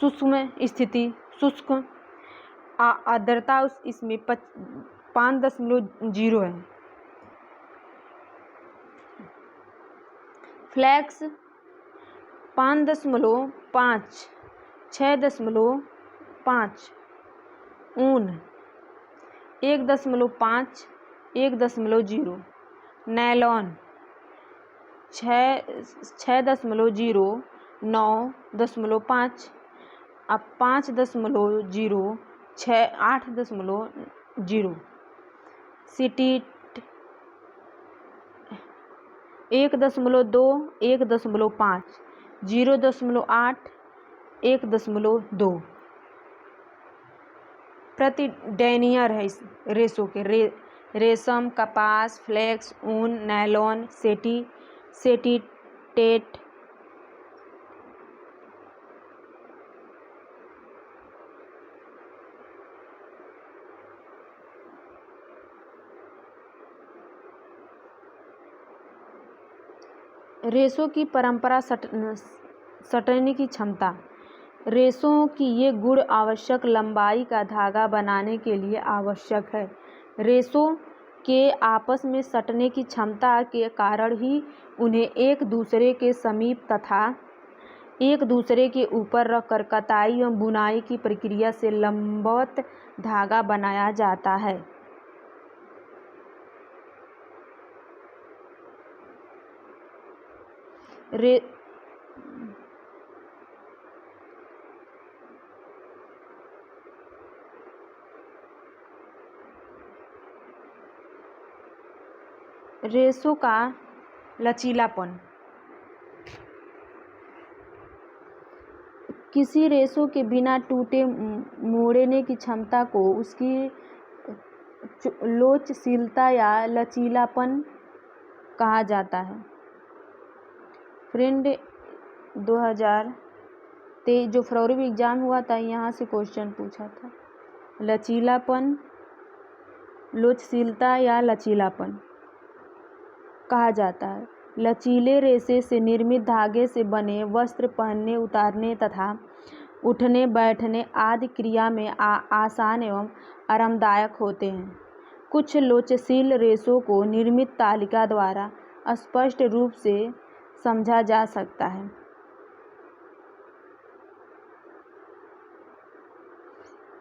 सूक्ष्म स्थिति शुष्क आर्द्रता इसमें 5.0 है। फ्लैक्स 5.5, 6.5, ऊन 1.5, 1.0, नायलॉन 6.0, 9.5, 5.0, 8.0, सीटीट 1.2, 1.5, 0.8, 1.2 प्रति डेनियर है। इस रेशों के रेशम, कपास, फ्लेक्स, ऊन, नायलॉन, सेटीटेट। रेशों की परंपरा सटने की क्षमता। रेशों की ये गुण आवश्यक लंबाई का धागा बनाने के लिए आवश्यक है। रेशों के आपस में सटने की क्षमता के कारण ही उन्हें एक दूसरे के समीप तथा एक दूसरे के ऊपर रखकर कताई एवं बुनाई की प्रक्रिया से लंबवत धागा बनाया जाता है। रेशों का लचीलापन। किसी रेशों के बिना टूटे मोड़ने की क्षमता को उसकी लोचशीलता या लचीलापन कहा जाता है। फ्रेंड 2023 जो फरवरी में एग्जाम हुआ था, यहाँ से क्वेश्चन पूछा था। लचीलापन, लोचशीलता या लचीलापन कहा जाता है। लचीले रेशे से निर्मित धागे से बने वस्त्र पहनने, उतारने तथा उठने बैठने आदि क्रिया में आसान एवं आरामदायक होते हैं। कुछ लोचशील रेशों को निर्मित तालिका द्वारा स्पष्ट रूप से समझा जा सकता है।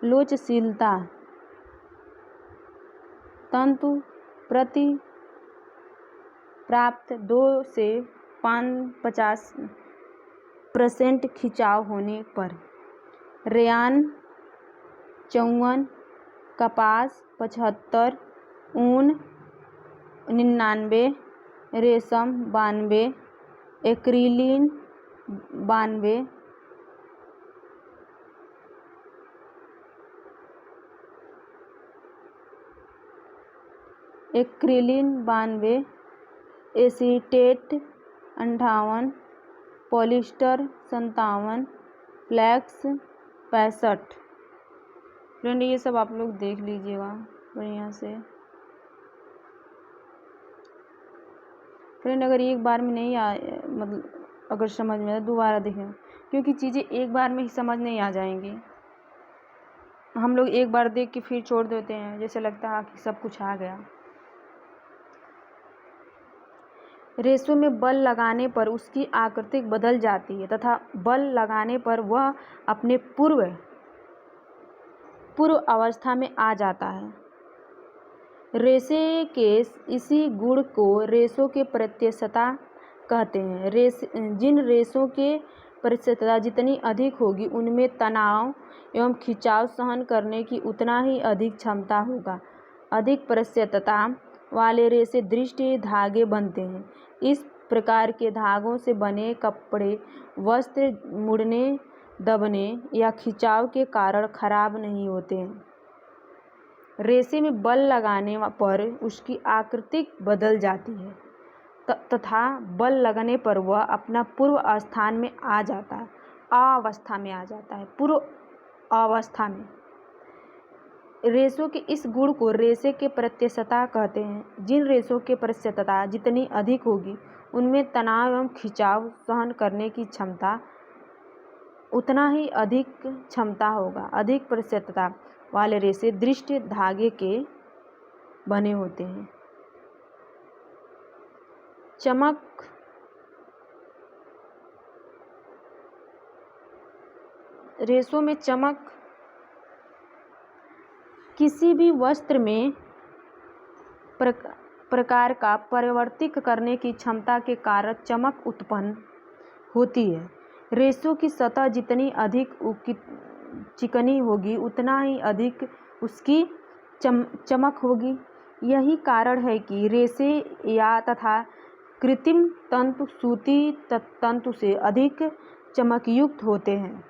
लोचशीलता तंतु प्रति प्राप्त 2 से 50% खिंचाव होने पर। रेयान 54, कपास 75, ऊन 99, रेशम 92, एक्रिलिन 92, एसीटेट 58, पॉलिस्टर 57, फ्लैक्स 65। फ्रेंड ये सब आप लोग देख लीजिएगा बढ़िया से। फ्रेंड अगर एक बार में नहीं मतलब अगर समझ में आए दोबारा देखें, क्योंकि चीज़ें एक बार में ही समझ नहीं आ जाएंगी। हम लोग एक बार देख के फिर छोड़ देते हैं, जैसे लगता है कि सब कुछ आ गया। रेशों में बल लगाने पर उसकी आकृति बदल जाती है तथा बल लगाने पर वह अपने पूर्व अवस्था में आ जाता है। रेशे के इसी गुण को रेशों के प्रत्यक्षता कहते हैं। जिन रेशों के प्रत्यक्षता जितनी अधिक होगी उनमें तनाव एवं खिंचाव सहन करने की उतना ही अधिक क्षमता होगा। अधिक प्रत्यक्षता वाले रेशे दृष्टि धागे बनते हैं। इस प्रकार के धागों से बने कपड़े वस्त्र मुड़ने, दबने या खिंचाव के कारण खराब नहीं होते हैं। रेशे में बल लगाने पर उसकी आकृति बदल जाती है तथा बल लगने पर वह अपना पूर्व अवस्था में आ जाता है। पूर्व अवस्था में। रेशों के इस गुण को रेशे के प्रत्यक्षता कहते हैं। जिन रेशों के प्रत्यक्षता जितनी अधिक होगी उनमें तनाव एवं खिंचाव सहन करने की क्षमता उतना ही अधिक क्षमता होगा। अधिक प्रत्यक्षता वाले रेशे दृष्टि धागे के बने होते हैं। चमक। रेशों में चमक किसी भी वस्त्र में प्रकार का परिवर्तित करने की क्षमता के कारण चमक उत्पन्न होती है। रेशों की सतह जितनी अधिक चिकनी होगी उतना ही अधिक उसकी चमक होगी। यही कारण है कि रेशे या तथा कृत्रिम तंतु सूती तंतु से अधिक चमकयुक्त होते हैं।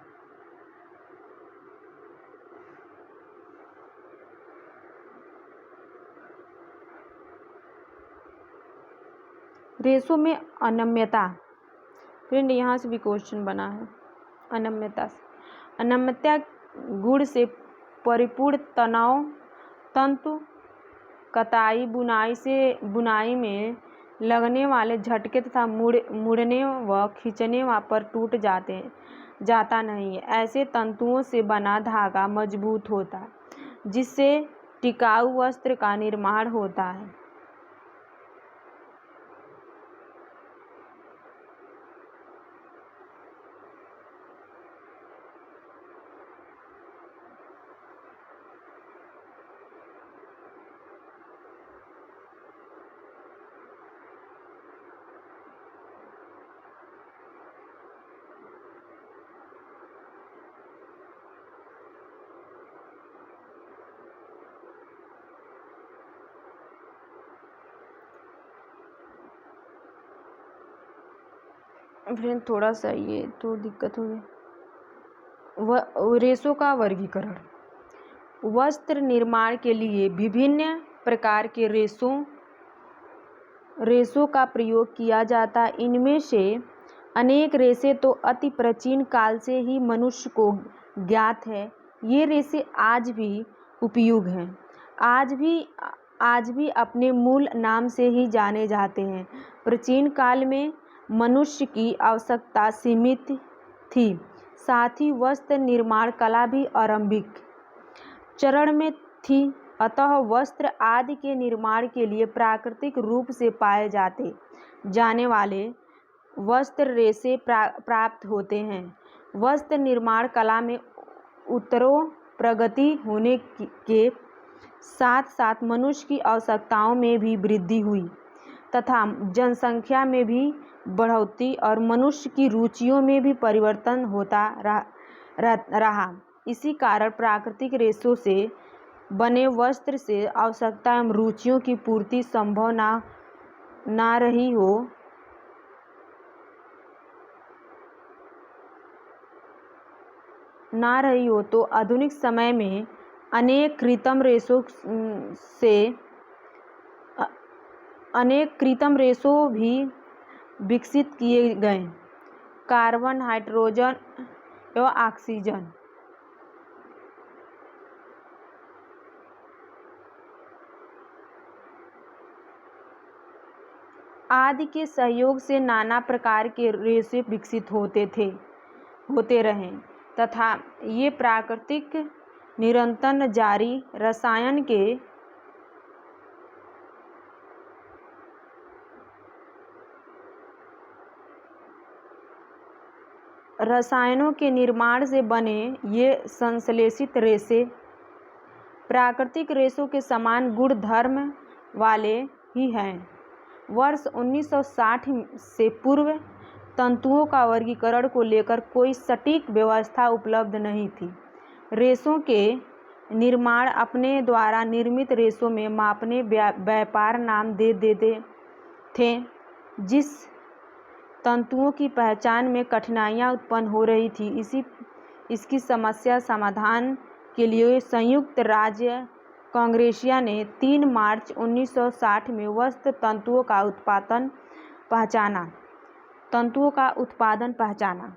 रेशों में अनम्यता। फ्रेंड यहाँ से भी क्वेश्चन बना है। अनम्यता गुण से परिपूर्ण तनाव तंतु कताई बुनाई में लगने वाले झटके तथा मुड़ने व खींचने पर टूट जाता नहीं है। ऐसे तंतुओं से बना धागा मजबूत होता है, जिससे टिकाऊ वस्त्र का निर्माण होता है। फ्रेंड थोड़ा सा ये तो दिक्कत हो गई। रेशों का वर्गीकरण। वस्त्र निर्माण के लिए विभिन्न प्रकार के रेशों का प्रयोग किया जाता है। इनमें से अनेक रेशे तो अति प्राचीन काल से ही मनुष्य को ज्ञात है। ये रेशे आज भी उपयुक्त हैं। आज भी अपने मूल नाम से ही जाने जाते हैं। प्राचीन काल में मनुष्य की आवश्यकता सीमित थी, साथ ही वस्त्र निर्माण कला भी आरंभिक चरण में थी। अतः वस्त्र आदि के निर्माण के लिए प्राकृतिक रूप से पाए जाने वाले वस्त्र रेशे प्राप्त होते हैं। वस्त्र निर्माण कला में उत्तरोत्तर प्रगति होने के साथ साथ मनुष्य की आवश्यकताओं में भी वृद्धि हुई तथा जनसंख्या में भी बढ़ोतरी और मनुष्य की रुचियों में भी परिवर्तन होता रहा। इसी कारण प्राकृतिक रेशों से बने वस्त्र से आवश्यकता एवं रुचियों की पूर्ति संभव ना रही हो तो आधुनिक समय में अनेक कृत्रिम रेशों भी विकसित किए गए। कार्बन, हाइड्रोजन एवं ऑक्सीजन आदि के सहयोग से नाना प्रकार के रेशे विकसित होते रहे तथा ये प्राकृतिक निरंतर जारी रसायनों के निर्माण से बने ये संश्लेषित रेशे प्राकृतिक रेशों के समान गुण धर्म वाले ही हैं। वर्ष 1960 से पूर्व तंतुओं का वर्गीकरण को लेकर कोई सटीक व्यवस्था उपलब्ध नहीं थी। रेशों के निर्माण अपने द्वारा निर्मित रेशों में मापने व्यापार नाम दे देते थे। जिस तंतुओं की पहचान में कठिनाइयां उत्पन्न हो रही थी, इसकी समस्या समाधान के लिए संयुक्त राज्य कांग्रेसिया ने 3 मार्च 1960 में वस्त्र तंतुओं का उत्पादन पहचाना।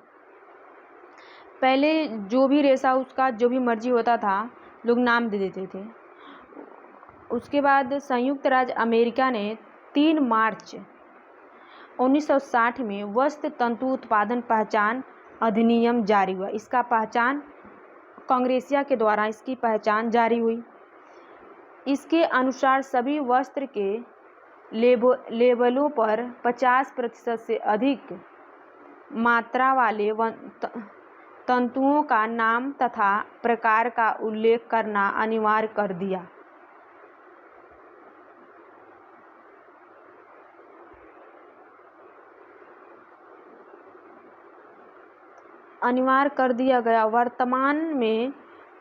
पहले जो भी रेशा उसका जो भी मर्जी होता था, लोग नाम दे देते थे। उसके बाद संयुक्त राज्य अमेरिका ने 3 मार्च 1960 में वस्त्र तंतु उत्पादन पहचान अधिनियम जारी हुआ। इसका पहचान कांग्रेसिया के द्वारा इसकी पहचान जारी हुई। इसके अनुसार सभी वस्त्र के लेबलों पर 50% से अधिक मात्रा वाले तंतुओं का नाम तथा प्रकार का उल्लेख करना अनिवार्य कर दिया। गया। वर्तमान में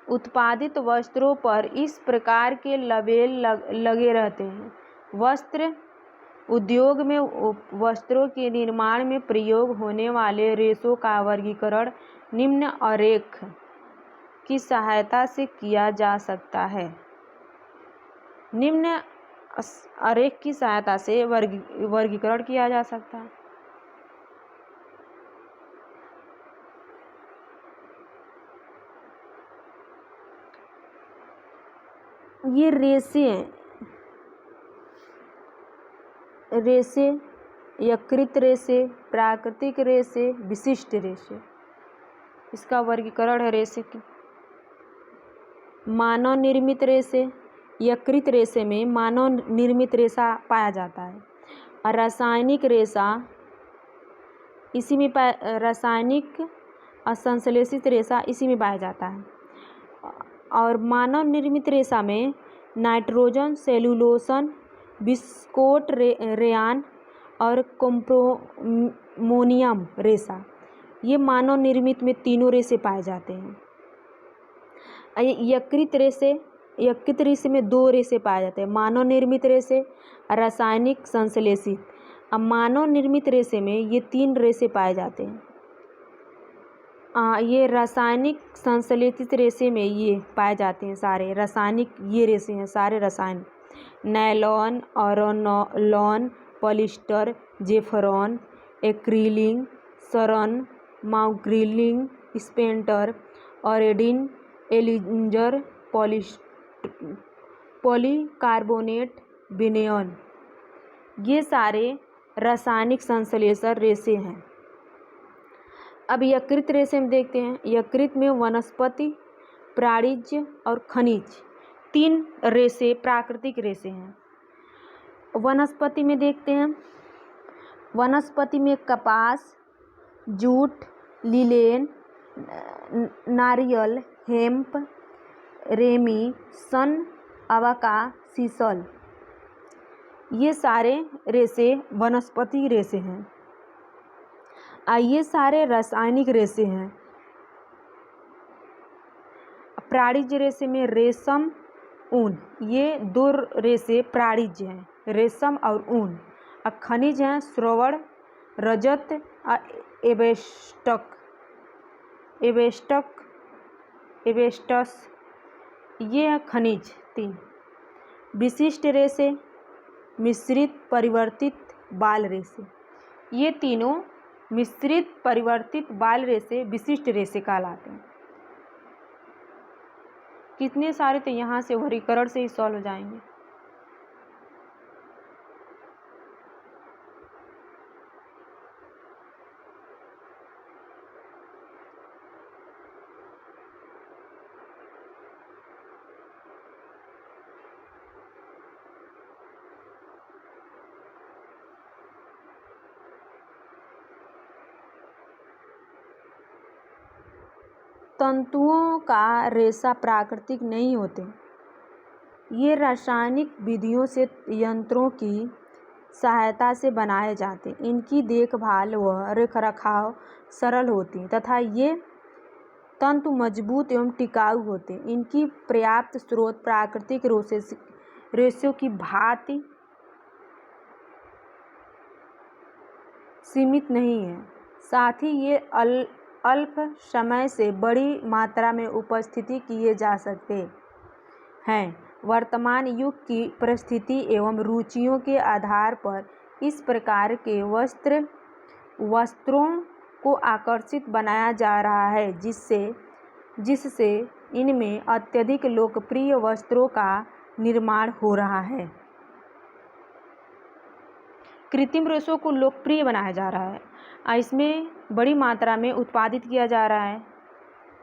उत्पादित वस्त्रों पर इस प्रकार के लेबल लगे रहते हैं। वस्त्र उद्योग में वस्त्रों के निर्माण में प्रयोग होने वाले रेशों का वर्गीकरण निम्न आरेख की सहायता से किया जा सकता है। निम्न आरेख की सहायता से वर्गीकरण किया जा सकता है। ये रेशे रेशे, यकृत रेशे, प्राकृतिक रेशे, विशिष्ट रेशे। इसका वर्गीकरण है रेशे की। मानव निर्मित रेशे, यकृत रेशे में मानव निर्मित रेशा पाया जाता है और रासायनिक रेशा इसी में रासायनिक और संश्लेषित रेशा इसी में पाया जाता है। और मानव निर्मित रेशा में नाइट्रोजन, सेलुलोसन, विस्कोट रेयान और कॉम्प्रोमोनियम रेशा, ये मानव निर्मित में तीनों रेशे पाए जाते हैं। यकृत रेशे में 2 रेशे पाए जाते हैं, मानव निर्मित रेशे और रासायनिक संश्लेषित। अब मानव निर्मित रेशे में ये 3 रेशे पाए जाते हैं। ये रासायनिक संश्लेषित रेशे में ये पाए जाते हैं सारे रासायनिक, ये रेशे हैं सारे रासायनिक। नायलॉन, ऑरोनॉन, पॉलिस्टर, जेफरॉन, एक्रिलिन, सरन, माउक्रिलिन, स्पेंटर, ऑरेडिन, एलिंजर, पॉलीकार्बोनेट, विनयन, ये सारे रासायनिक संश्लेषण रेशे हैं। अब यकृत रेशे में देखते हैं। यकृत में वनस्पति, प्राणिज और खनिज 3 रेशे प्राकृतिक रेशे हैं। वनस्पति में देखते हैं। वनस्पति में कपास, जूट, लिनेन, नारियल, हेम्प, रेमी, सन, अवाका, सीसल, ये सारे रेशे वनस्पति रेशे हैं। ये सारे रासायनिक रेशे हैं। प्राणिज रेशे में रेशम, ऊन, ये 2 रेशे प्राणिज हैं, रेशम और ऊन। और खनिज हैं श्रवण, रजत और एबेस्टस, ये है खनिज 3। विशिष्ट रेशे, मिश्रित परिवर्तित बाल रेशे, ये तीनों मिश्रित परिवर्तित बाल रेशे विशिष्ट रेशे कहलाते हैं। कितने सारे तो यहाँ से वर्गीकरण से ही सॉल्व हो जाएंगे। तंतुओं का रेशा प्राकृतिक नहीं होते, ये रासायनिक विधियों से यंत्रों की सहायता से बनाए जाते हैं। इनकी देखभाल व रखरखाव सरल होती है तथा ये तंतु मजबूत एवं टिकाऊ होते हैं। इनकी पर्याप्त स्रोत प्राकृतिक रेशों की भांति सीमित नहीं है, साथ ही ये अल्प समय से बड़ी मात्रा में उपस्थिति किए जा सकते हैं। वर्तमान युग की परिस्थिति एवं रुचियों के आधार पर इस प्रकार के वस्त्रों को आकर्षित बनाया जा रहा है, जिससे इनमें अत्यधिक लोकप्रिय वस्त्रों का निर्माण हो रहा है। कृत्रिम रेशों को लोकप्रिय बनाया जा रहा है, इसमें बड़ी मात्रा में उत्पादित किया जा रहा है।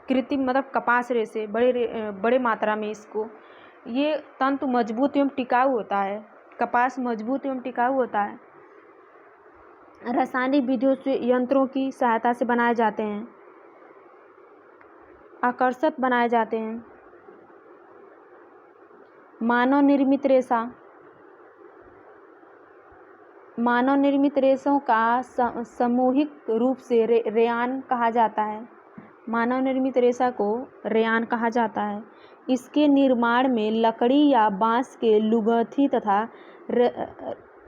कृत्रिम मतलब कपास रेशे बड़े मात्रा में इसको, ये तंतु मजबूत एवं टिकाऊ होता है। कपास मजबूत एवं टिकाऊ होता है। रासायनिक विधियों से यंत्रों की सहायता से बनाए जाते हैं, आकर्षक बनाए जाते हैं। मानव निर्मित रेशों का सामूहिक रूप से रेयान कहा जाता है। मानव निर्मित रेशा को रेयान कहा जाता है। इसके निर्माण में लकड़ी या बांस के लुगदी तथा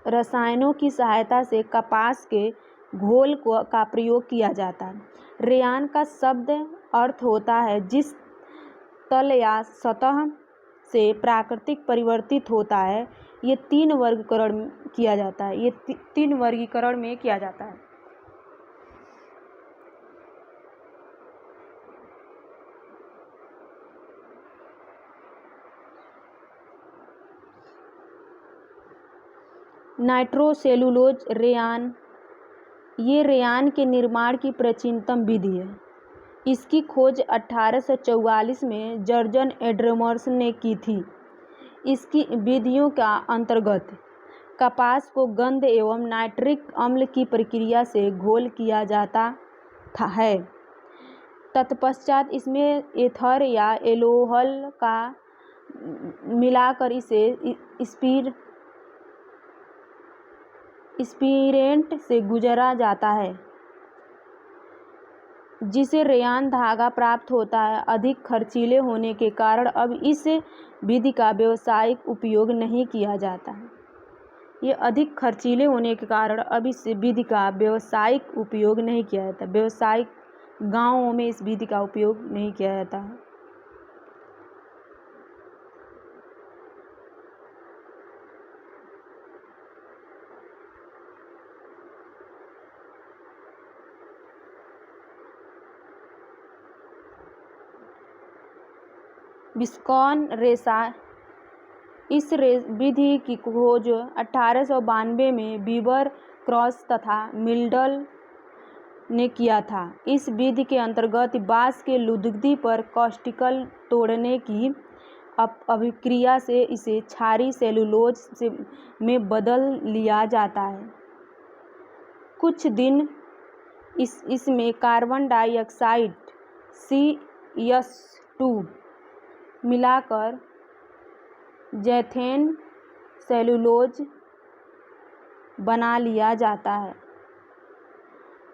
रसायनों की सहायता से कपास के घोल का प्रयोग किया जाता है। रेयान का शब्द अर्थ होता है जिस तल या सतह से प्राकृतिक परिवर्तित होता है। ये 3 वर्गीकरण किया जाता है, ये 3 वर्गीकरण में किया जाता है। नाइट्रोसेलुलोज रेयान, ये रेयान के निर्माण की प्राचीनतम विधि है। इसकी खोज 1844 में जर्जन एडमर्स ने की थी। इसकी विधियों का अंतर्गत कपास को गंध एवं नाइट्रिक अम्ल की प्रक्रिया से घोल किया जाता है। तत्पश्चात इसमें एथर या एल्कोहल का मिलाकर इसे स्पिरेंट से गुजारा जाता है, जिसे रेयान धागा प्राप्त होता है। अधिक खर्चीले होने के कारण अब इस विधि का व्यावसायिक उपयोग नहीं किया जाता है। ये अधिक खर्चीले होने के कारण अब इस विधि का व्यावसायिक उपयोग नहीं किया जाता। व्यावसायिक गांवों में इस विधि का उपयोग नहीं किया जाता है। विस्कॉन रेसा, इस विधि की खोज 1892 में वीबर, क्रॉस तथा मिल्डल ने किया था। इस विधि के अंतर्गत बांस के लुगदी पर कॉस्टिकल तोड़ने की अभिक्रिया से इसे क्षारीय सेलुलोज में बदल लिया जाता है। कुछ दिन इसमें कार्बन डाइऑक्साइड CS2 मिलाकर जैथेन सेलुलोज बना लिया जाता है।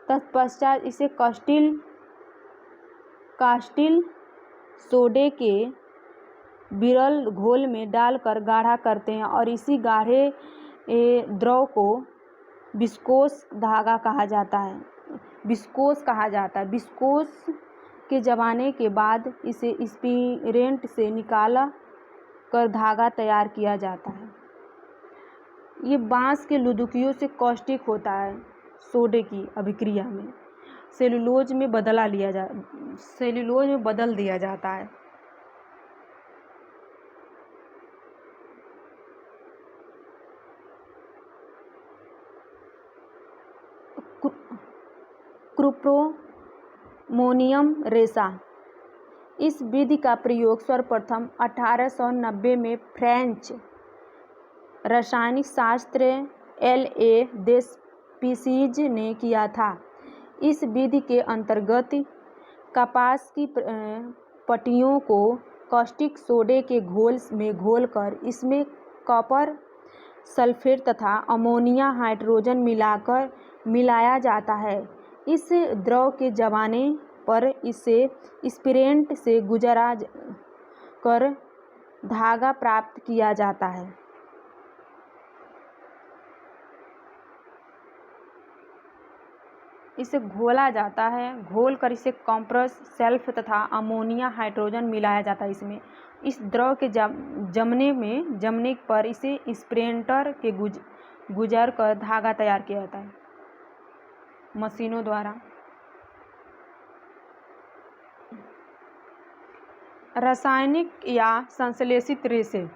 तत्पश्चात इसे कास्टिल सोडे के विरल घोल में डालकर गाढ़ा करते हैं और इसी गाढ़े द्रव को विस्कोस धागा कहा जाता है। विस्कोस के जमाने के बाद इसे स्पिरेंट से निकाला कर धागा तैयार किया जाता है। ये बांस के लुगदियों से कॉस्टिक होता है सोडे की अभिक्रिया में सेलुलोज में बदल दिया जाता है। क्रुप्रोमोनियम रेशा, इस विधि का प्रयोग सर्वप्रथम 1890 में फ्रेंच रासायनिक शास्त्र LA देस्पिसीज ने किया था। इस विधि के अंतर्गत कपास की पट्टियों को कास्टिक सोडे के घोल में घोलकर इसमें कॉपर सल्फेट तथा अमोनिया हाइड्रोजन मिलाया जाता है। इस द्रव के जमाने पर इसे स्पिरेंट से गुजारा कर धागा प्राप्त किया जाता है। इसे घोला जाता है, घोलकर इसे कॉम्प्रेस सल्फ तथा अमोनिया हाइड्रोजन मिलाया जाता है। इसमें इस द्रव के जमने पर इसे स्पिरेंटर के गुजर कर धागा तैयार किया जाता है मशीनों द्वारा। रासायनिक या संश्लेषित रेशे,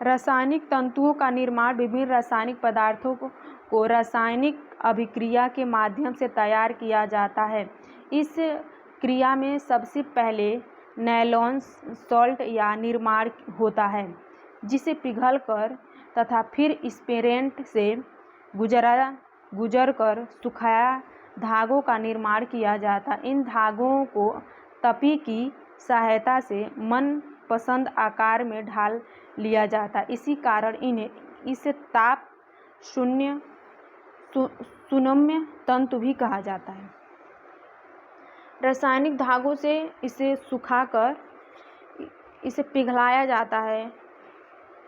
रासायनिक तंतुओं का निर्माण विभिन्न रासायनिक पदार्थों को रासायनिक अभिक्रिया के माध्यम से तैयार किया जाता है। इस क्रिया में सबसे पहले नायलॉन सॉल्ट या निर्माण होता है, जिसे पिघलकर तथा फिर स्पिरेंट से गुजरकर सुखाया धागों का निर्माण किया जाता है। इन धागों को तपी की सहायता से मनपसंद आकार में ढाल लिया जाता है। इसी कारण इसे ताप शून्य तंतु भी कहा जाता है। रासायनिक धागों से इसे सुखाकर इसे पिघलाया जाता है।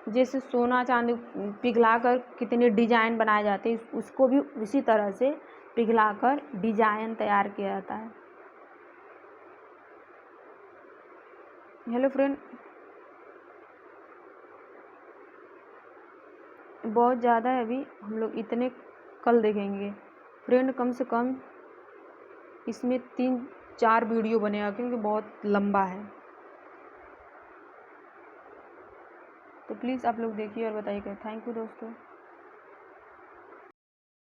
जैसे सोना चांदी पिघलाकर कितने डिजाइन बनाए जाते हैं, उसको भी उसी तरह से पिघलाकर डिजाइन तैयार किया जाता है। हेलो फ्रेंड, बहुत ज़्यादा है, अभी हम लोग इतने कल देखेंगे फ्रेंड। कम से कम इसमें 3-4 वीडियो बनेगा क्योंकि बहुत लंबा है। तो प्लीज़ आप लोग देखिए और बताइएगा। थैंक यू दोस्तों।